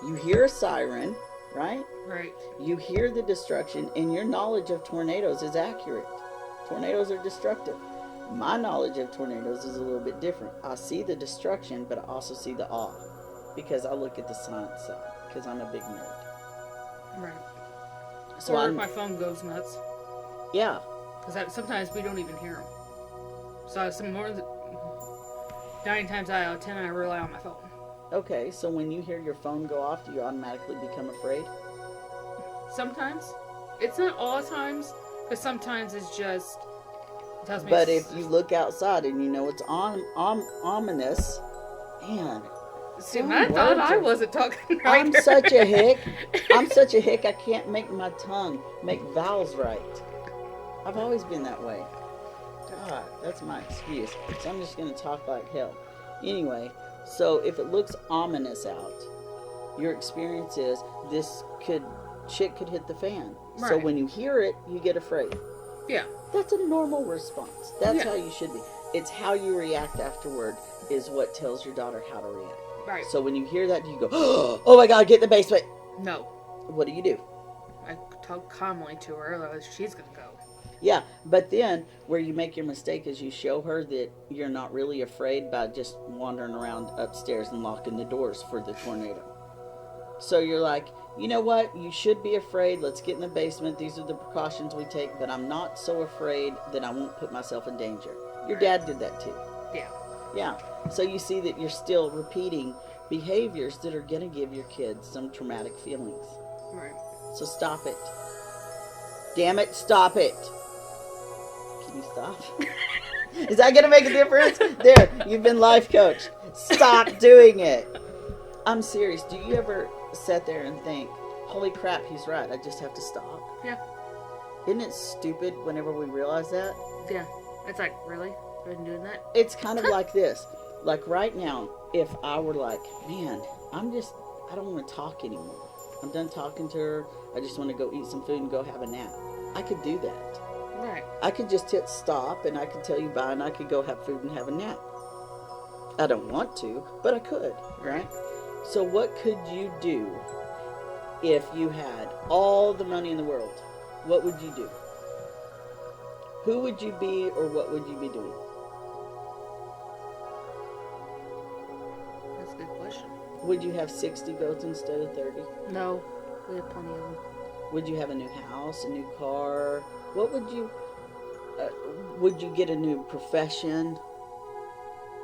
You hear a siren, right? Right. You hear the destruction, and your knowledge of tornadoes is accurate. Tornadoes are destructive. My knowledge of tornadoes is a little bit different. I see the destruction, but I also see the awe. Because I look at the science side. Because I'm a big nerd. Right. So or if my phone goes nuts. Yeah. Because sometimes we don't even hear them. So some more 9 times out of 10 I rely on my phone. Okay, so when you hear your phone go off, do you automatically become afraid? Sometimes. It's not all times, because sometimes it's just... It tells me but if you look outside and you know it's ominous, man... See, I thought I wasn't talking right. I'm such a hick. I'm such a hick, I can't make my tongue make vowels right. I've always been that way. God, that's my excuse. So I'm just going to talk like hell. Anyway, so if it looks ominous out, your experience is shit could hit the fan. Right. So when you hear it, you get afraid. Yeah. That's a normal response. That's Yeah. how you should be. It's how you react afterward is what tells your daughter how to react. Right. So when you hear that, you go, oh my God, get in the basement. No. What do? I talk calmly to her, otherwise she's going to go. Yeah, but then where you make your mistake is you show her that you're not really afraid by just wandering around upstairs and locking the doors for the tornado. So you're like, you know what? You should be afraid. Let's get in the basement. These are the precautions we take, but I'm not so afraid that I won't put myself in danger. Your dad did that too. Yeah. Yeah. So you see that you're still repeating behaviors that are going to give your kids some traumatic feelings. Right. So stop it. Damn it, stop it. Can you stop? Is that going to make a difference? There, you've been life coached. Stop doing it. I'm serious. Do you ever sit there and think, holy crap, he's right. I just have to stop? Yeah. Isn't it stupid whenever we realize that? Yeah. It's like, really? I've been doing that? It's kind of like this. Like right now, if I were like, man, I don't want to talk anymore. I'm done talking to her. I just want to go eat some food and go have a nap. I could do that. Right. I could just hit stop and I could tell you bye and I could go have food and have a nap. I don't want to, but I could, right? So what could you do if you had all the money in the world? What would you do? Who would you be or what would you be doing? That's a good question. Would you have 60 goats instead of 30? No. We have plenty of them. Would you have a new house, a new car? What would you get a new profession?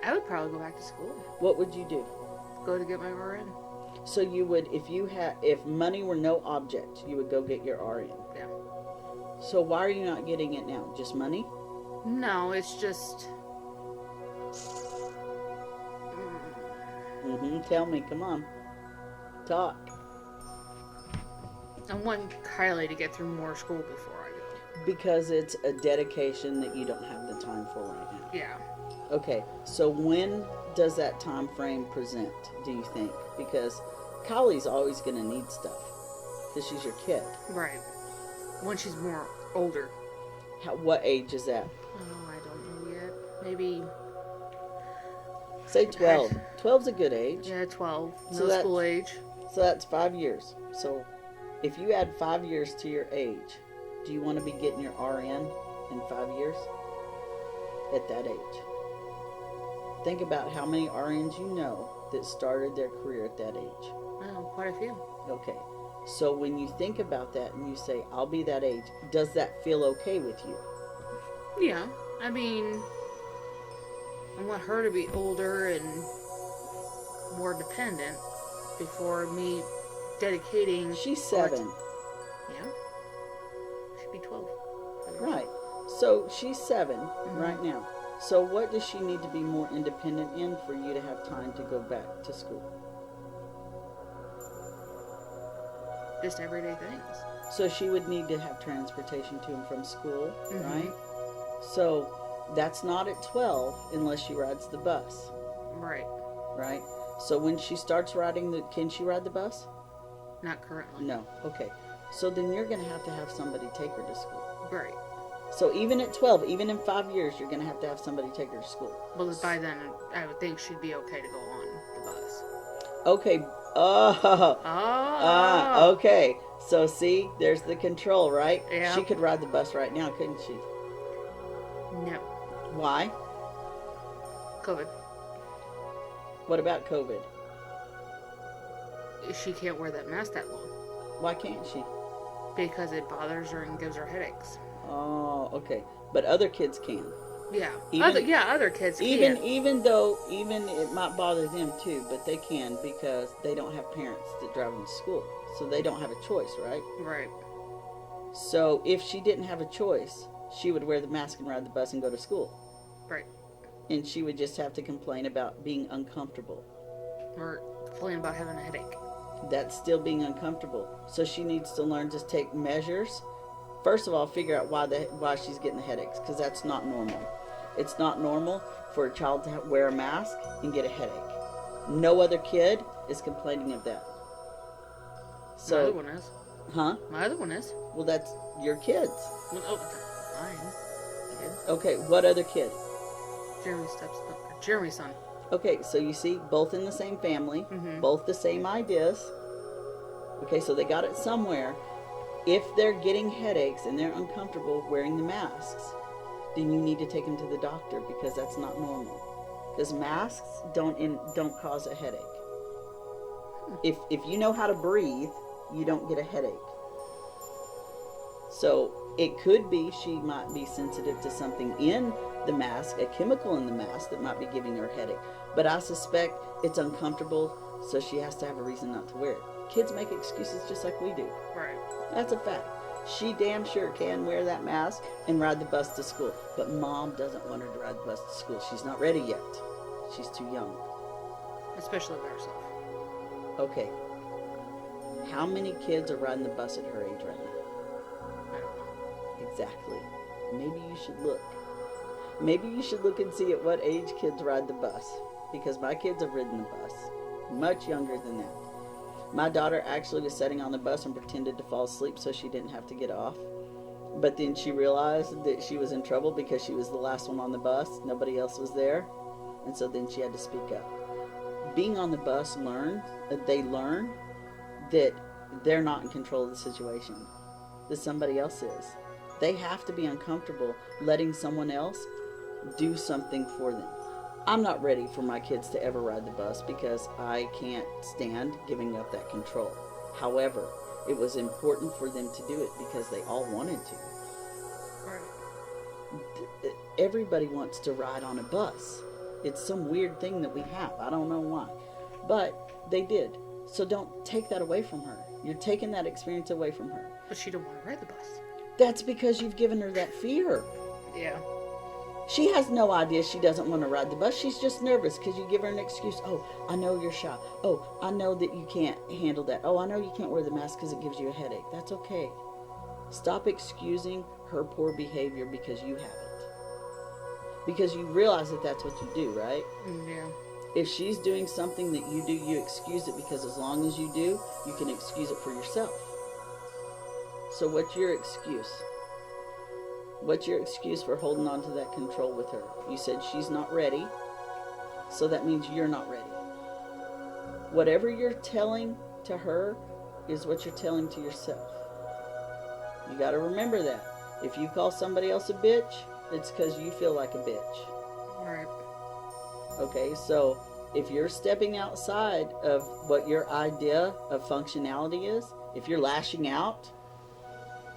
I would probably go back to school. What would you do? Go to get my RN. So you would, if money were no object, you would go get your RN. Yeah. So why are you not getting it now? Just money? No, it's just... Tell me, come on. Talk. I want Kylie to get through more school before I go. Because it's a dedication that you don't have the time for right now. Yeah. Okay, so when does that time frame present, do you think? Because Kylie's always going to need stuff. Because she's your kid. Right. When she's more older. What age is that? Oh, I don't know yet. Maybe... Say 12. 12's a good age. Yeah, 12. So No school age. So that's 5 years. So if you add 5 years to your age, do you want to be getting your RN in 5 years? At that age. Think about how many RNs you know that started their career at that age. I know, quite a few. Okay. So when you think about that and you say, I'll be that age, does that feel okay with you? Yeah. I mean, I want her to be older and more dependent before me dedicating... She's 7. Yeah. She'd be 12. Right. So she's 7 right now. So what does she need to be more independent in for you to have time to go back to school? Just everyday things. So she would need to have transportation to and from school, right? So that's not at 12 unless she rides the bus. Right. Right? So when she starts riding can she ride the bus? Not currently. No. Okay. So then you're going to have somebody take her to school. Right. So even at 12, even in 5 years, you're going to have somebody take her to school. Well, by then, I would think she'd be okay to go on the bus. Okay. Okay. So see, there's the control, right? Yeah. She could ride the bus right now, couldn't she? No. Why? COVID. What about COVID? She can't wear that mask that long. Why can't she? Because it bothers her and gives her headaches. Oh, okay. But other kids can. Yeah. Even- Other kids can. Even it might bother them too, but they can because they don't have parents that drive them to school. So they don't have a choice, right? Right. So if she didn't have a choice, she would wear the mask and ride the bus and go to school. Right. And she would just have to complain about being uncomfortable. Or complain about having a headache. That's still being uncomfortable. So she needs to learn to take measures. First of all, figure out why she's getting the headaches, because that's not normal. It's not normal for a child to wear a mask and get a headache. No other kid is complaining of that. So, My other one is. Huh? My other one is. Well, that's your kids. Well, fine. Kid. Okay, what other kid? Jeremy's son. Okay, so you see, both in the same family, both the same ideas. Okay, so they got it somewhere. If they're getting headaches and they're uncomfortable wearing the masks, then you need to take them to the doctor because that's not normal. Because masks don't cause a headache. If you know how to breathe, you don't get a headache. So it could be she might be sensitive to something in the mask, a chemical in the mask that might be giving her a headache. But I suspect it's uncomfortable, so she has to have a reason not to wear it. Kids make excuses just like we do. Right. That's a fact. She damn sure can wear that mask and ride the bus to school. But Mom doesn't want her to ride the bus to school. She's not ready yet. She's too young. Especially by herself. Okay. How many kids are riding the bus at her age right now? I don't know. Exactly. Maybe you should look. Maybe you should look and see at what age kids ride the bus. Because my kids have ridden the bus. Much younger than that. My daughter actually was sitting on the bus and pretended to fall asleep so she didn't have to get off. But then she realized that she was in trouble because she was the last one on the bus. Nobody else was there. And so then she had to speak up. Being on the bus they learn that they're not in control of the situation. That somebody else is. They have to be uncomfortable letting someone else do something for them. I'm not ready for my kids to ever ride the bus because I can't stand giving up that control. However, it was important for them to do it because they all wanted to. Right. Everybody wants to ride on a bus. It's some weird thing that we have. I don't know why. But they did. So don't take that away from her. You're taking that experience away from her. But she don't want to ride the bus. That's because you've given her that fear. Yeah. She has no idea she doesn't want to ride the bus. She's just nervous because you give her an excuse. Oh, I know you're shy. Oh, I know that you can't handle that. Oh, I know you can't wear the mask because it gives you a headache. That's okay. Stop excusing her poor behavior because you have it. Because you realize that that's what you do, right? Yeah. If she's doing something that you do, you excuse it because as long as you do, you can excuse it for yourself. So what's your excuse? What's your excuse for holding on to that control with her? You said she's not ready, so that means you're not ready. Whatever you're telling to her is what you're telling to yourself. You got to remember that. If you call somebody else a bitch, it's because you feel like a bitch. Right. Okay, so if you're stepping outside of what your idea of functionality is, if you're lashing out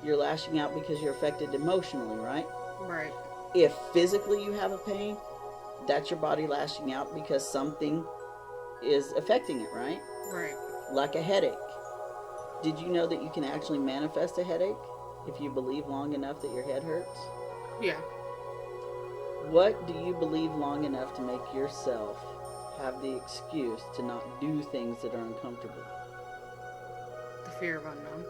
because you're affected emotionally, right? Right. If physically you have a pain, that's your body lashing out because something is affecting it, right? Right. Like a headache. Did you know that you can actually manifest a headache if you believe long enough that your head hurts? Yeah. What do you believe long enough to make yourself have the excuse to not do things that are uncomfortable? The fear of unknown.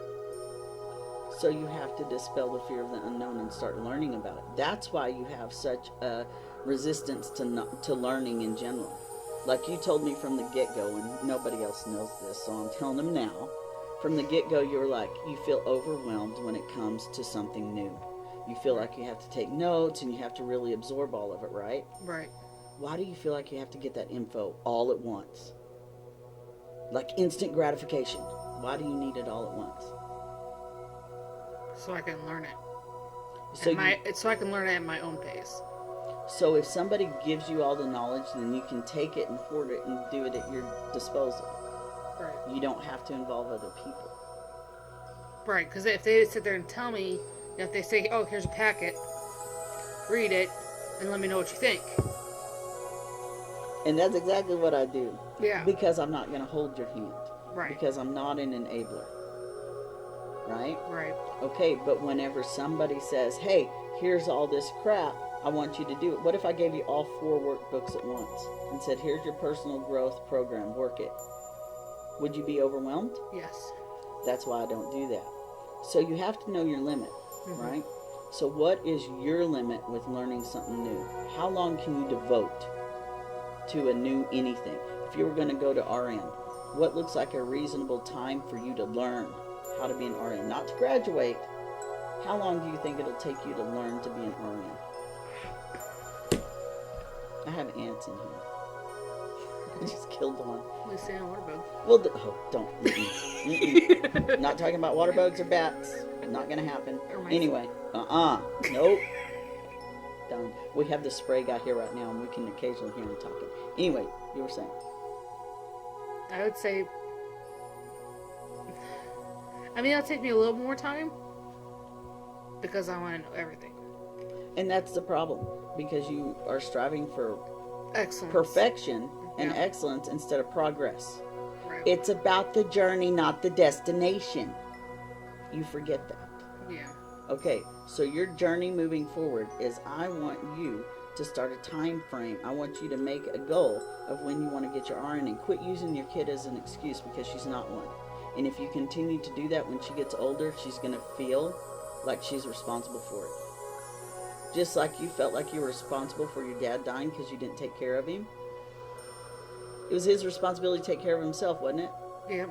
So you have to dispel the fear of the unknown and start learning about it. That's why you have such a resistance to learning in general. Like you told me from the get-go, and nobody else knows this, so I'm telling them now. From the get-go, you were like, you feel overwhelmed when it comes to something new. You feel like you have to take notes and you have to really absorb all of it, right? Right. Why do you feel like you have to get that info all at once? Like instant gratification. Why do you need it all at once? So I can learn it. So I can learn it at my own pace. So if somebody gives you all the knowledge, then you can take it and hoard it and do it at your disposal. Right. You don't have to involve other people. Right, because if they sit there and tell me, if they say, oh, here's a packet, read it, and let me know what you think. And that's exactly what I do. Yeah. Because I'm not going to hold your hand. Right. Because I'm not an enabler. Right? Right. Okay, but whenever somebody says, hey, here's all this crap, I want you to do it. What if I gave you all 4 workbooks at once and said, here's your personal growth program, work it? Would you be overwhelmed? Yes. That's why I don't do that. So you have to know your limit, right? So what is your limit with learning something new? How long can you devote to a new anything? If you were going to go to RN, what looks like a reasonable time for you to learn how to be an RN? Not to graduate, How long do you think it'll take you to learn to be an RN? I have ants in here. I just killed one. We say a water bug. Well, don't. Not talking about water bugs or bats. Not gonna happen. Anyway, nope. Done. We have the spray guy here right now, and we can occasionally hear him talking. Anyway, you were saying. I would say, I mean, it'll take me a little more time because I want to know everything. And that's the problem, because you are striving for Excellence. perfection and excellence instead of progress. Right. It's about the journey, not the destination. You forget that. Yeah. Okay, so your journey moving forward is, I want you to start a time frame. I want you to make a goal of when you want to get your RN, and quit using your kid as an excuse, because she's not one. And if you continue to do that, when she gets older, she's going to feel like she's responsible for it. Just like you felt like you were responsible for your dad dying because you didn't take care of him. It was his responsibility to take care of himself, wasn't it? Yeah.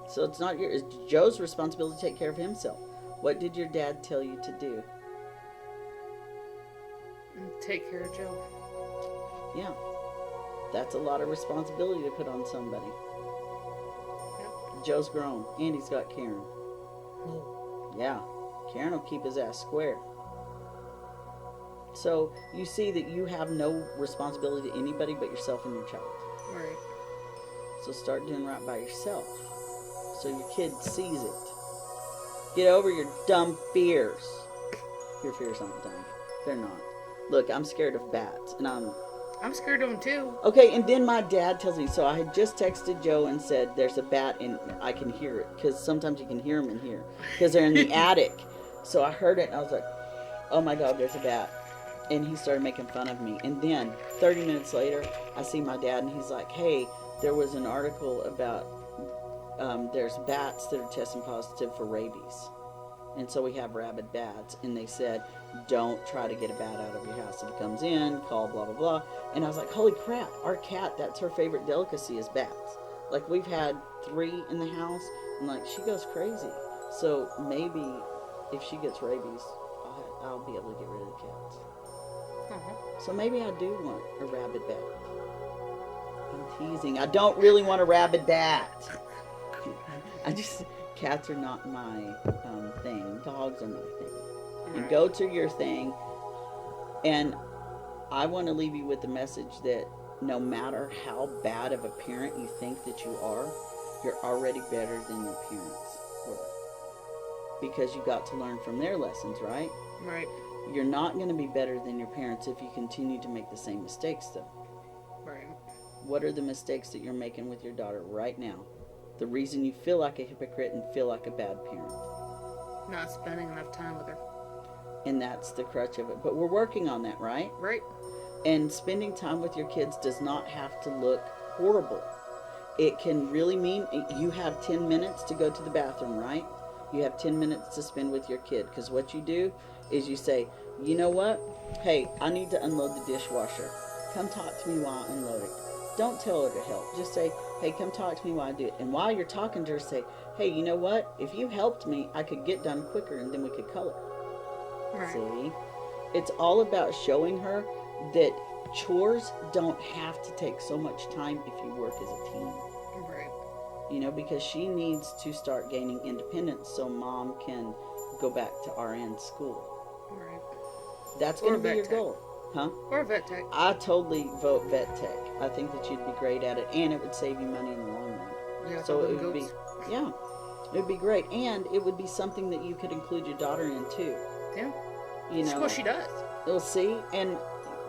So it's not it's Joe's responsibility to take care of himself. What did your dad tell you to do? Take care of Joe. Yeah. That's a lot of responsibility to put on somebody. Yep. Joe's grown, and he's got Karen. Yeah. Karen will keep his ass square. So you see that you have no responsibility to anybody but yourself and your child. Right. So start doing right by yourself, so your kid sees it. Get over your dumb fears. Your fears aren't dumb. They're not. Look, I'm scared of bats, and I'm scared of them too. okay, and then my dad tells me, so I had just texted Joe and said, there's a bat, and I can hear it, because sometimes you can hear them in here, because they're in the attic. So I heard it, and I was like, oh my God, there's a bat. And he started making fun of me. And then 30 minutes later, I see my dad, and he's like, hey, there was an article about there's bats that are testing positive for rabies. And so we have rabid bats. And they said, don't try to get a bat out of your house. If it comes in, call blah, blah, blah. And I was like, holy crap, our cat, that's her favorite delicacy is bats. Like, we've had 3 in the house, and like, she goes crazy. So maybe if she gets rabies, I'll be able to get rid of the cats. So maybe I do want a rabid bat. I'm teasing. I don't really want a rabid bat. Cats are not my thing. Dogs are my thing. And go to your thing. And I want to leave you with the message that no matter how bad of a parent you think that you are, you're already better than your parents were. Because you got to learn from their lessons, right? Right. You're not going to be better than your parents if you continue to make the same mistakes, though. Right. What are the mistakes that you're making with your daughter right now? The reason you feel like a hypocrite and feel like a bad parent. Not spending enough time with her. And that's the crutch of it. But we're working on that, right? Right. And spending time with your kids does not have to look horrible. It can really mean you have 10 minutes to go to the bathroom, right? You have 10 minutes to spend with your kid. Because what you do is you say, you know what? Hey, I need to unload the dishwasher. Come talk to me while I unload it. Don't tell her to help. Just say, hey, come talk to me while I do it. And while you're talking to her, say, hey, you know what? If you helped me, I could get done quicker, and then we could color. Right. See? It's all about showing her that chores don't have to take so much time if you work as a team. Right. You know, because she needs to start gaining independence so mom can go back to RN school. Right. That's going to be your tech. goal. Huh? Or vet tech. I totally vote vet tech. I think that you'd be great at it, and it would save you money in the long run. Yeah, So it would goats. be, yeah, it would be great, and it would be something that you could include your daughter in too. Yeah. You know, Well, she does. We'll see, and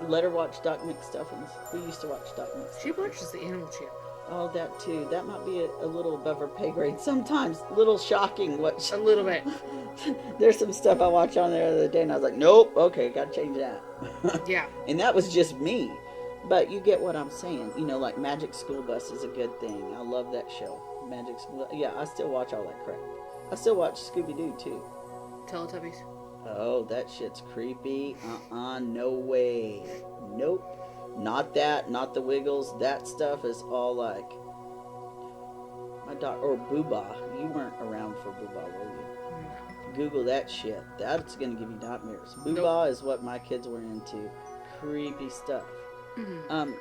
let her watch Doc McStuffins. We used to watch Doc McStuffins. She watches the Animal Channel. Oh, that too. That might be a little above her pay grade sometimes. A little shocking. What? A little bit. There's some stuff I watched on there the other day, and I was like, nope. Okay, gotta change that. Yeah. And that was just me. But you get what I'm saying. You know, like Magic School Bus is a good thing. I love that show. Magic School. Yeah, I still watch all that crap. I still watch Scooby-Doo too. Teletubbies. Oh, that shit's creepy. No way. Nope. Not that. Not the Wiggles. That stuff is all like my or Booba. You weren't around for Booba, were you? Google that shit. That's gonna give you nightmares. Booba is what my kids were into. Creepy stuff. Mm-hmm.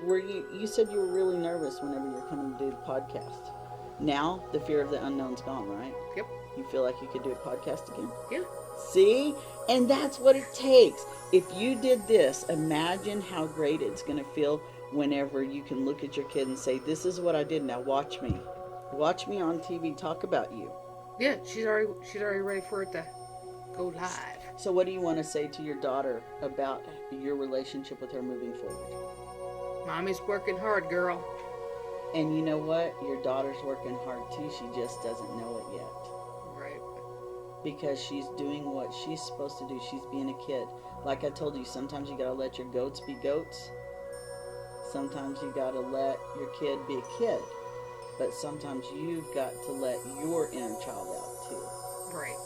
Were you said you were really nervous whenever you're coming to do the podcast. Now the fear of the unknown's gone, right? Yep. You feel like you could do a podcast again? Yeah. See? And that's what it takes. If you did this, imagine how great it's going to feel whenever you can look at your kid and say, this is what I did, now watch me. Watch me on TV talk about you. Yeah, she's already ready for it to go live. So what do you want to say to your daughter about your relationship with her moving forward? Mommy's working hard, girl. And you know what? Your daughter's working hard too. She just doesn't know it yet. Because she's doing what she's supposed to do. She's being a kid. Like I told you, sometimes you gotta let your goats be goats. Sometimes you gotta let your kid be a kid. But sometimes you've got to let your inner child out too. Right.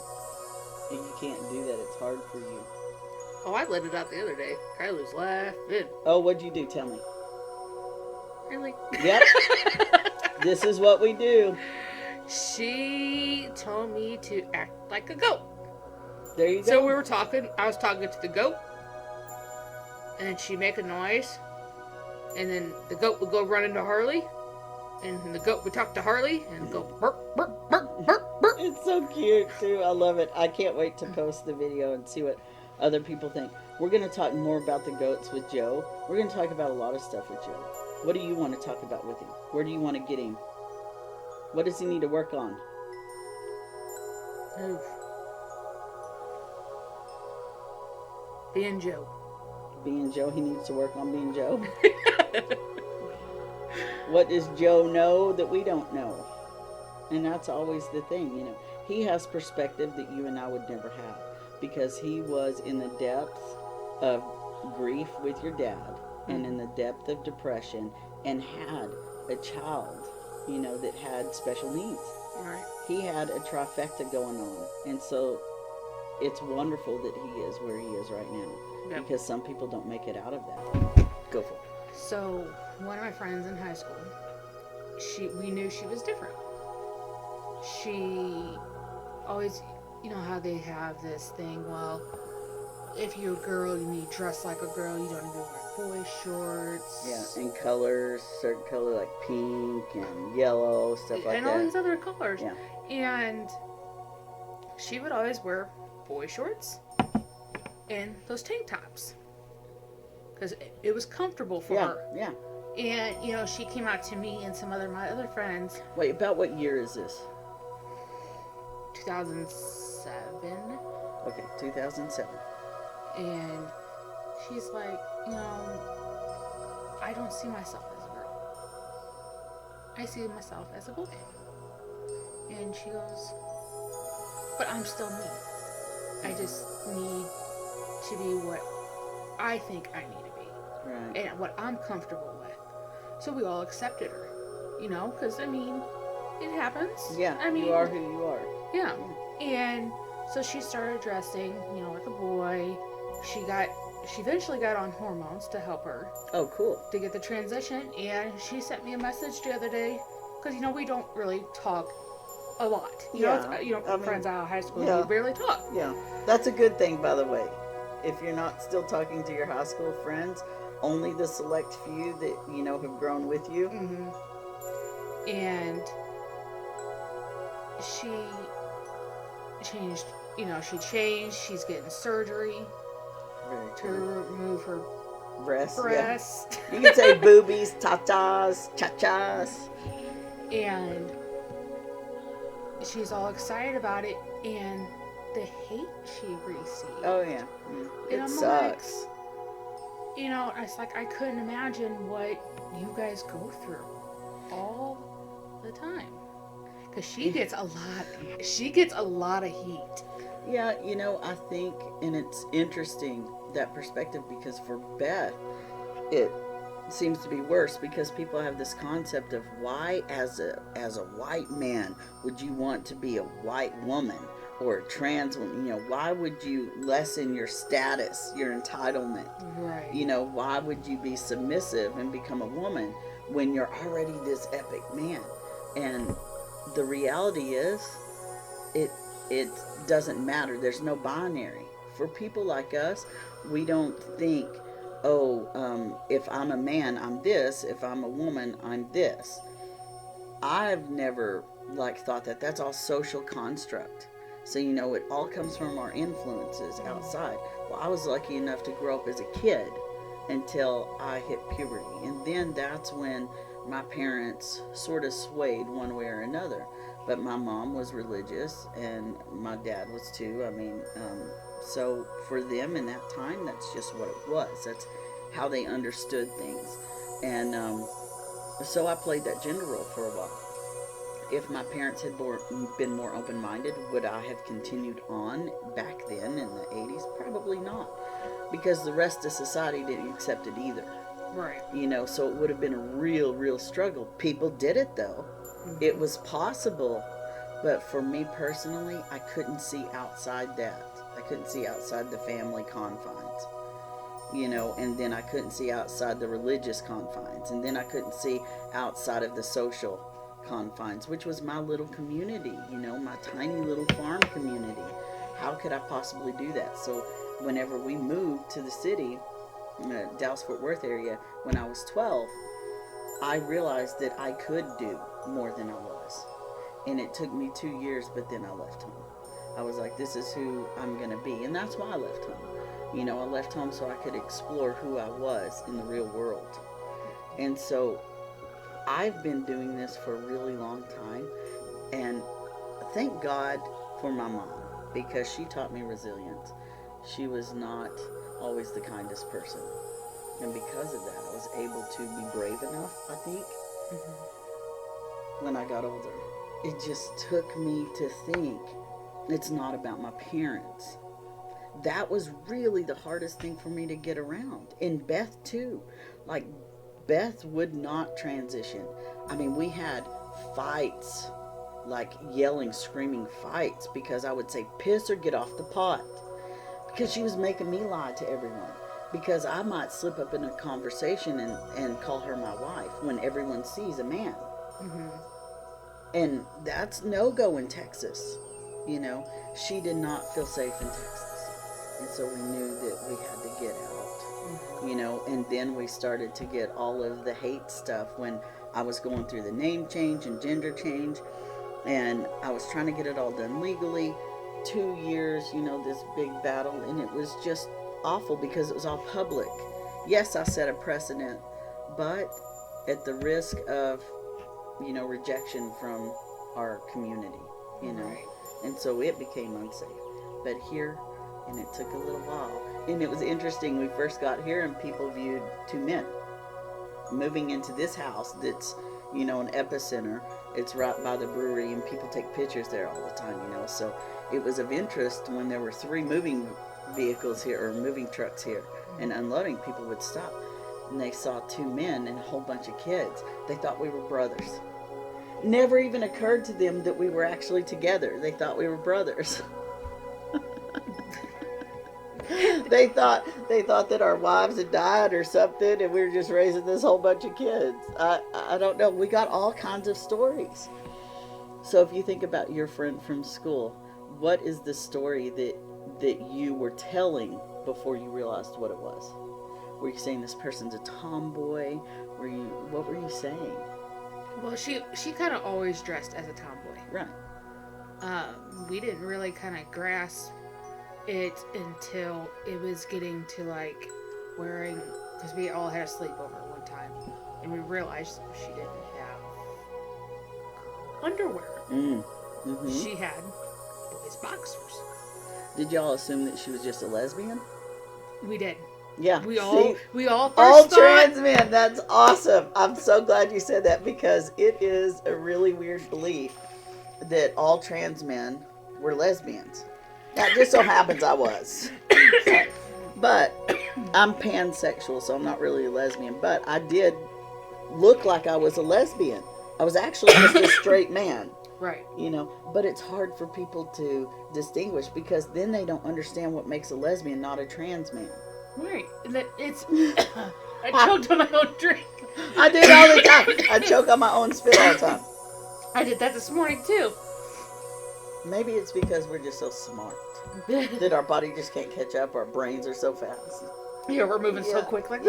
And you can't do that. It's hard for you. Oh, I let it out the other day. Kylie was laughing. Oh, what'd you do? Tell me. Really? Yep. This is what we do. She told me to act like a goat. There you go. So we were talking. I was talking to the goat. And then she'd make a noise. And then the goat would go run into Harley. And the goat would talk to Harley. And go burp, burp, burp, burp, burp. It's so cute, too. I love it. I can't wait to post the video and see what other people think. We're going to talk more about the goats with Joe. We're going to talk about a lot of stuff with Joe. What do you want to talk about with him? Where do you want to get him? What does he need to work on? Oof. Being Joe. Being Joe? He needs to work on being Joe? What does Joe know that we don't know? And that's always the thing, you know. He has perspective that you and I would never have. Because he was in the depth of grief with your dad. And in the depth of depression. And had a child, you know, that had special needs. Right. He had a trifecta going on. And so it's wonderful that he is where he is right now. Yep. Because some people don't make it out of that. Go for it. So, one of my friends in high school, we knew she was different. She always, you know how they have this thing, well, if you're a girl, you need to dress like a girl, you don't need to wear boy shorts. Yeah, and colors, certain color like pink and yellow, stuff like and that. all these other colors. Yeah. And she would always wear boy shorts and those tank tops. Because it was comfortable for her. Yeah. And, you know, she came out to me and some other my other friends. Wait, about what year is this? 2007. Okay, 2007. And she's like, you know, I don't see myself as a girl. I see myself as a boy. And she goes, but I'm still me. I just need to be what I think I need to be. Right. And what I'm comfortable with. So we all accepted her. You know, because, I mean, it happens. Yeah, I mean, you are who you are. Yeah. And so she started dressing, you know, like a boy. She eventually got on hormones to help her. Oh, cool. To get the transition. And she sent me a message the other day. Because, you know, we don't really talk a lot. You know, friends out of high school, yeah. we barely talk. Yeah. That's a good thing, by the way. If you're not still talking to your high school friends, only the select few that, you know, have grown with you. Mm-hmm. And she changed, you know, she's getting surgery to remove her breast. breast. Yeah. You can say boobies, tatas, cha-chas. And she's all excited about it, and the hate she received. Oh, yeah. It sucks. Like, you know, it's like I couldn't imagine what you guys go through all the time. Because she gets a lot of heat. Yeah, you know, I think, and it's interesting, that perspective, because for Beth, it seems to be worse because people have this concept of why as a white man would you want to be a white woman or a trans woman? You know, why would you lessen your status, your entitlement? Right. You know, why would you be submissive and become a woman when you're already this epic man? And the reality is, it doesn't matter. There's no binary. For people like us, we don't think, oh, if I'm a man, I'm this. If I'm a woman, I'm this. I've never thought that. That's all social construct. So, it all comes from our influences outside. Well, I was lucky enough to grow up as a kid until I hit puberty. And then that's when my parents sort of swayed one way or another. But my mom was religious and my dad was too. So for them in that time, that's just what it was. That's how they understood things. And so I played that gender role for a while. If my parents had been more open-minded, would I have continued on back then in the 80s? Probably not. Because the rest of society didn't accept it either. Right. So it would have been a real struggle. People did it, though. Mm-hmm. It was possible. But for me personally, I couldn't see outside that. I couldn't see outside the family confines. And then I couldn't see outside the religious confines. And then I couldn't see outside of the social confines, which was my little community, my tiny little farm community. How could I possibly do that? So whenever we moved to the city, Dallas-Fort Worth area, when I was 12, I realized that I could do more than I was. And it took me 2 years, but then I left home. I was like, this is who I'm going to be. And that's why I left home. I left home so I could explore who I was in the real world. And so I've been doing this for a really long time, and thank God for my mom, because she taught me resilience. She was not always the kindest person, and because of that, I was able to be brave enough, I think, when I got older. It just took me to think, it's not about my parents. That was really the hardest thing for me to get around. And Beth, too. Beth would not transition. We had fights, yelling, screaming fights, because I would say, piss or get off the pot. Because she was making me lie to everyone. Because I might slip up in a conversation and call her my wife when everyone sees a man. Mm-hmm. And that's no-go in Texas. She did not feel safe in Texas. And so we knew that we had to get out. And then we started to get all of the hate stuff when I was going through the name change and gender change, and I was trying to get it all done legally. 2 years, this big battle, and it was just awful because it was all public. Yes, I set a precedent, but at the risk of, rejection from our community, Right. And so it became unsafe. But here, and it took a little while. And it was interesting, we first got here and people viewed two men. Moving into this house that's, an epicenter, it's right by the brewery and people take pictures there all the time, So it was of interest when there were 3 moving vehicles here, or moving trucks here, and unloading, people would stop. And they saw 2 men and a whole bunch of kids. They thought we were brothers. Never even occurred to them that we were actually together. They thought we were brothers. They thought that our wives had died or something, and we were just raising this whole bunch of kids. I don't know. We got all kinds of stories. So if you think about your friend from school, what is the story that you were telling before you realized what it was? Were you saying this person's a tomboy? What were you saying? Well, she kind of always dressed as a tomboy. Right. We didn't really kind of grasp it until it was getting to wearing, because we all had a sleepover one time, and we realized she didn't have underwear. Mm-hmm. She had boys' boxers. Did y'all assume that she was just a lesbian? We did. Yeah. We all all trans men. That's awesome. I'm so glad you said that, because it is a really weird belief that all trans men were lesbians. Now, it just so happens I was. But I'm pansexual, so I'm not really a lesbian. But I did look like I was a lesbian. I was actually just a straight man. Right. But it's hard for people to distinguish, because then they don't understand what makes a lesbian not a trans man. Right. I choked on my own drink. I do it all the time. I choke on my own spit all the time. I did that this morning, too. Maybe it's because we're just so smart that our body just can't catch up. Our brains are so fast. Yeah, we're moving so quick, like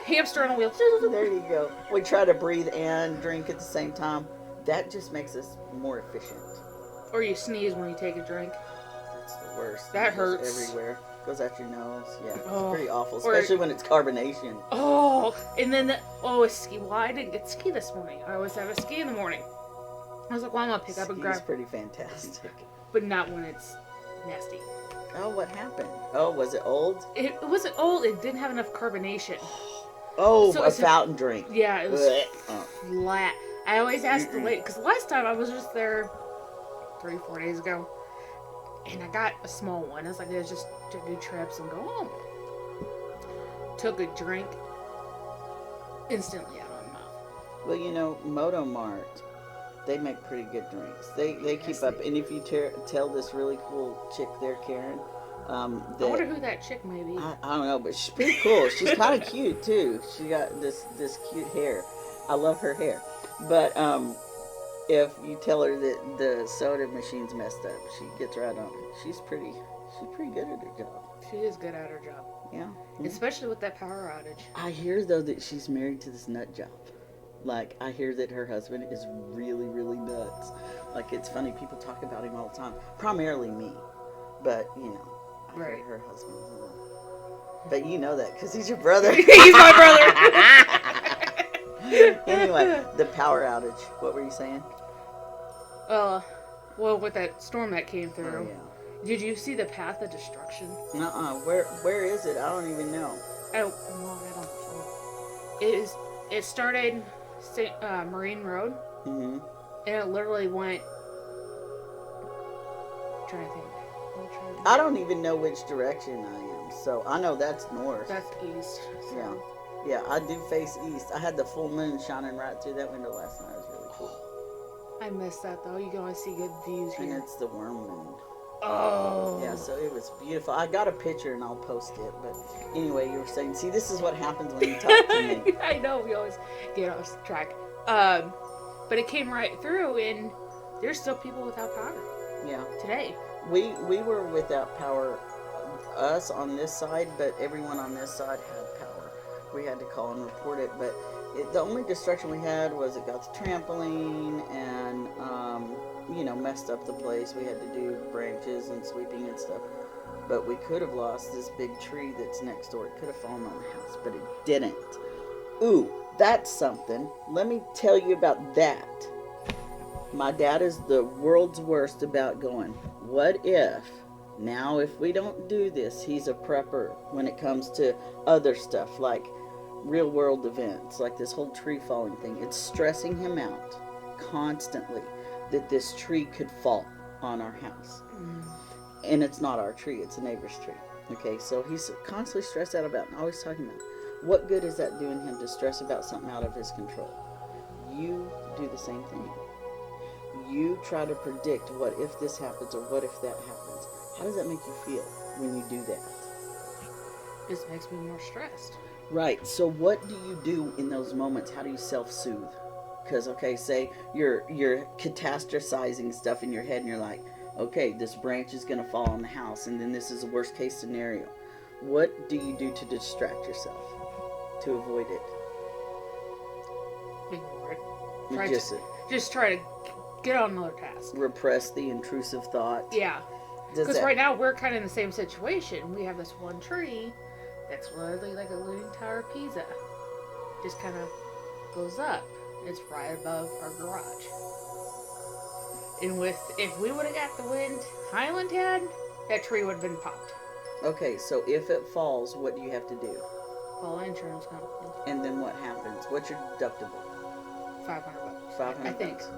hamster on a wheel. There you go. We try to breathe and drink at the same time. That just makes us more efficient. Or you sneeze when you take a drink. That's the worst. That It goes hurts. everywhere. Goes out your nose. Yeah, it's Oh. pretty awful, especially when it's carbonation. Oh, and then a ski. Well, I didn't get ski this morning. I always have a ski in the morning. I was like, well, I'm gonna pick up and Ski's grab, pretty fantastic. but not when it's nasty. Oh, what happened? Oh, was it old? It wasn't old. It didn't have enough carbonation. Oh, So a it's fountain drink. Yeah, it was Oh. flat. I always ask the lady, because last time I was just there 3-4 days ago, and I got a small one. I was like, it's just to do trips and go home. Took a drink, instantly out of my mouth. Well, you know, Moto Mart, they make pretty good drinks. They Yes, keep they up. do. And if you tell this really cool chick there, Karen, I wonder who that chick may be. I don't know, but she's pretty cool. She's kind of cute too. She got this cute hair. I love her hair. But if you tell her that the soda machine's messed up, she gets right on it. She's pretty good at her job. She is good at her job. Yeah. Especially with that power outage. I hear though that she's married to this nut job. Like, I hear that her husband is really, really nuts. Like, it's funny, people talk about him all the time. Primarily me. But, you know, I hear Right. her husband's a little... But you know that, because he's your brother. He's my brother. Anyway, the power outage. What were you saying? Well, with that storm that came through, Oh, did you see the path of destruction? yeah. Where is it? I don't even know. Oh, no, I don't know. It started Marine Road, Mm-hmm. and it literally went. Trying to think. I don't even know which direction I am. So, I know that's north. That's east. So. Yeah. Yeah, I do face east. I had the full moon shining right through that window last night. It was really cool. I missed that though. You can only see good views And here. it's the worm moon. Oh. Yeah, so it was beautiful. I got a picture and I'll post it. But anyway, you were saying, see, this is what happens when you talk to me. I know we always get off track. But it came right through, and there's still people without power Yeah. today. We were without power, us on this side, but everyone on this side had power. We had to call and report it, but the only destruction we had was it got the trampoline and, messed up the place. We had to do branches and sweeping and stuff. But we could have lost this big tree that's next door. It could have fallen on the house, but it didn't. Ooh, that's something. Let me tell you about that. My dad is the world's worst about going, what if? Now, if we don't do this, he's a prepper when it comes to other stuff like real world events, like this whole tree falling thing. It's stressing him out constantly that this tree could fall on our house. And it's not our tree, it's a neighbor's tree. Okay, so he's constantly stressed out about it, and always talking about it. What good is that doing him to stress about something out of his control? You do the same thing. You try to predict what if this happens or what if that happens. How does that make you feel when you do that? This makes me more stressed. Right. So what do you do in those moments? How do you self-soothe? Because, okay, say you're catastrophizing stuff in your head and you're like, okay, this branch is going to fall on the house and then this is a worst case scenario. What do you do to distract yourself? To avoid it? Ignore it. Just Try to get on another task. repress the intrusive thought. Yeah. Does Because that- right now we're kind of in the same situation. We have this one tree that's literally like a Leaning Tower of Pisa. Just kind of goes up. It's right above our garage. And if we would have got the wind Highland had, that tree would have been popped. Okay, so if it falls, what do you have to do? Well, insurance company, And then what happens? What's your deductible? $500. 500 I think. bucks.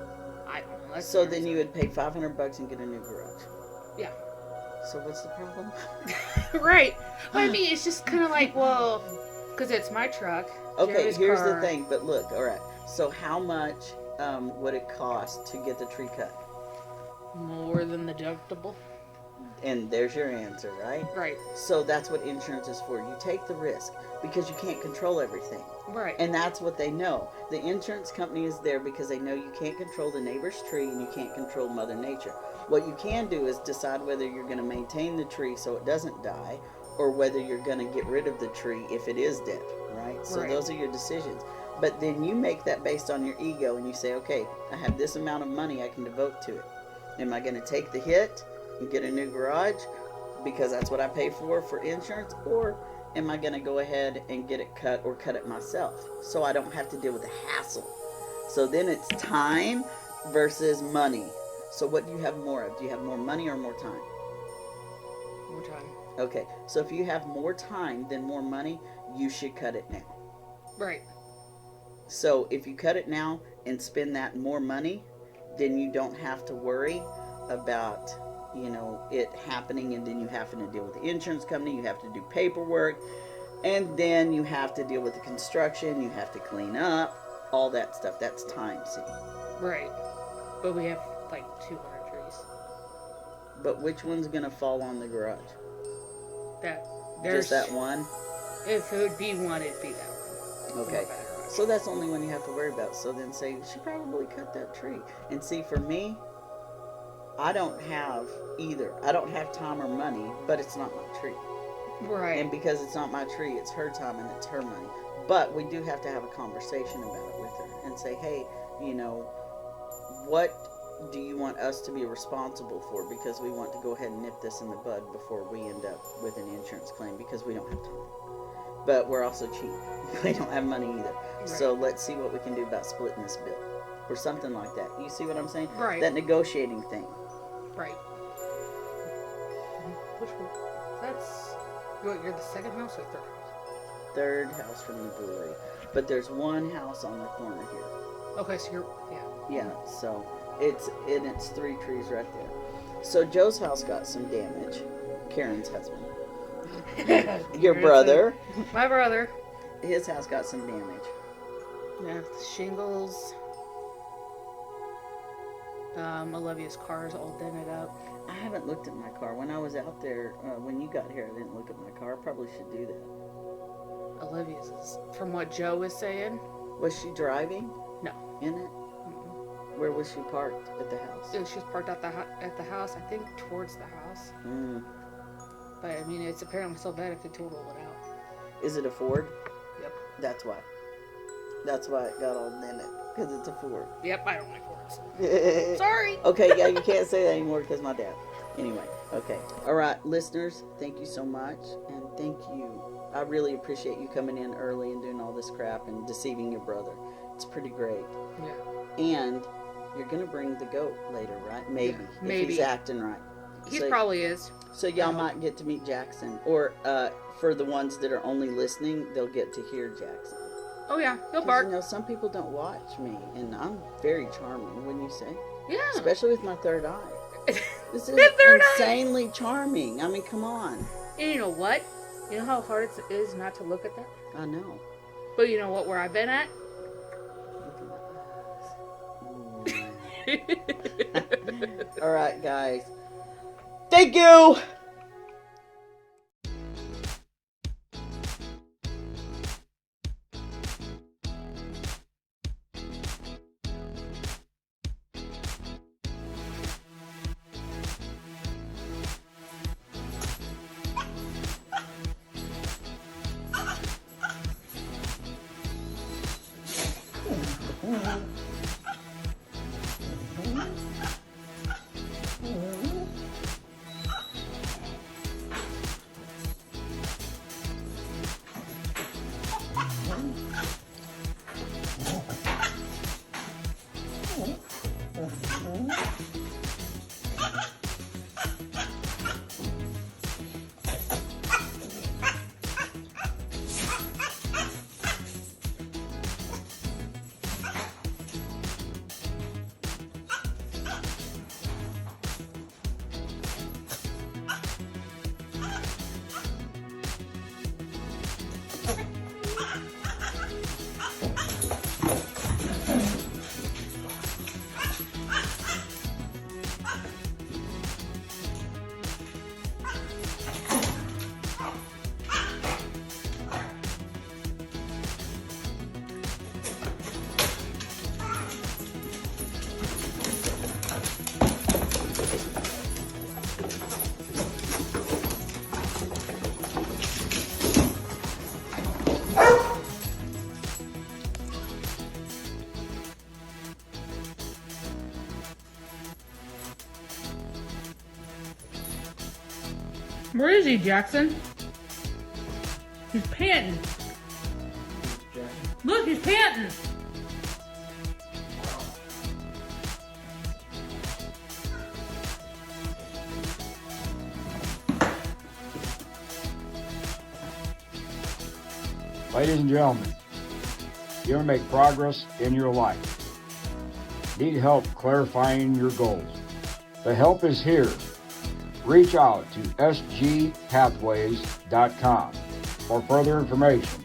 I don't know. That's So what then it you would pay $500 and get a new garage. Yeah. So what's the problem? is. Right. But I mean, it's just kind of like, well, because it's my truck. Okay, Jerry's here's car. the thing. But look, all right. So how much would it cost to get the tree cut? More than the deductible. And there's your answer, right? Right. So that's what insurance is for. You take the risk because you can't control everything. Right. And that's what they know. The insurance company is there because they know you can't control the neighbor's tree and you can't control Mother Nature. What you can do is decide whether you're going to maintain the tree so it doesn't die, or whether you're going to get rid of the tree if it is dead, right? So those are your decisions. But then you make that based on your ego, and you say, okay, I have this amount of money I can devote to it. Am I going to take the hit and get a new garage because that's what I pay for insurance, or am I going to go ahead and get it cut or cut it myself so I don't have to deal with the hassle? So then it's time versus money. So what do you have more of? Do you have more money or more time? More time. Okay, so if you have more time than more money, you should cut it now. Right. So if you cut it now and spend that more money, then you don't have to worry about, it happening, and then you having to deal with the insurance company, you have to do paperwork, and then you have to deal with the construction, you have to clean up, all that stuff. That's time, see? Right. But we have like 200 trees. But which one's going to fall on the garage? There's just that one? If it would be one, it'd be that one. Okay. So that's the only one you have to worry about. So then say, she probably cut that tree. And see, for me, I don't have either. I don't have time or money, but it's not my tree. Right. And because it's not my tree, it's her time and it's her money. But we do have to have a conversation about it with her and say, hey, what do you want us to be responsible for? Because we want to go ahead and nip this in the bud before we end up with an insurance claim, because we don't have time. But we're also cheap. We don't have money either. Right. So let's see what we can do about splitting this bill or something like that. You see what I'm saying? Right. That negotiating thing. Right. Which one? That's... You're the second house or third house? Third house from the brewery. But there's one house on the corner here. Okay, so you're... Yeah, so it's 3 trees right there. So Joe's house got some damage. Karen's husband. Your brother. My brother. His house got some damage. Yeah, the shingles. Olivia's car is all dented up. I haven't looked at my car. When I was out there, when you got here, I didn't look at my car. I probably should do that. Olivia's is, from what Joe was saying. Was she driving? No. In it? Mm-mm. Where was she parked at the house? She was parked at the house, I think towards the house. Mm. But I mean, it's apparently so bad if they total it out. Is it a Ford? Yep. That's why. That's why it got all dented. Because it's a Ford. Yep, I don't like Fords. Sorry. Okay, yeah, you can't say that anymore because my dad. Anyway, okay. All right, listeners, thank you so much. And thank you. I really appreciate you coming in early and doing all this crap and deceiving your brother. It's pretty great. Yeah. And you're going to bring the goat later, right? Maybe. Yeah, maybe. If he's acting right. He probably is. So y'all might get to meet Jackson. Or for the ones that are only listening, they'll get to hear Jackson. Oh, yeah. He'll bark. Some people don't watch me. And I'm very charming, wouldn't you say? Yeah. Especially with my third eye. This is insanely charming. I mean, come on. And you know what? You know how hard it is not to look at that? I know. But you know what, where I've been at? Look at my eyes. All right, guys. Thank you! Where is he, Jackson? He's panting. Look, he's panting. Ladies and gentlemen, you want to make progress in your life? Need help clarifying your goals? The help is here. Reach out to sgpathways.com for further information.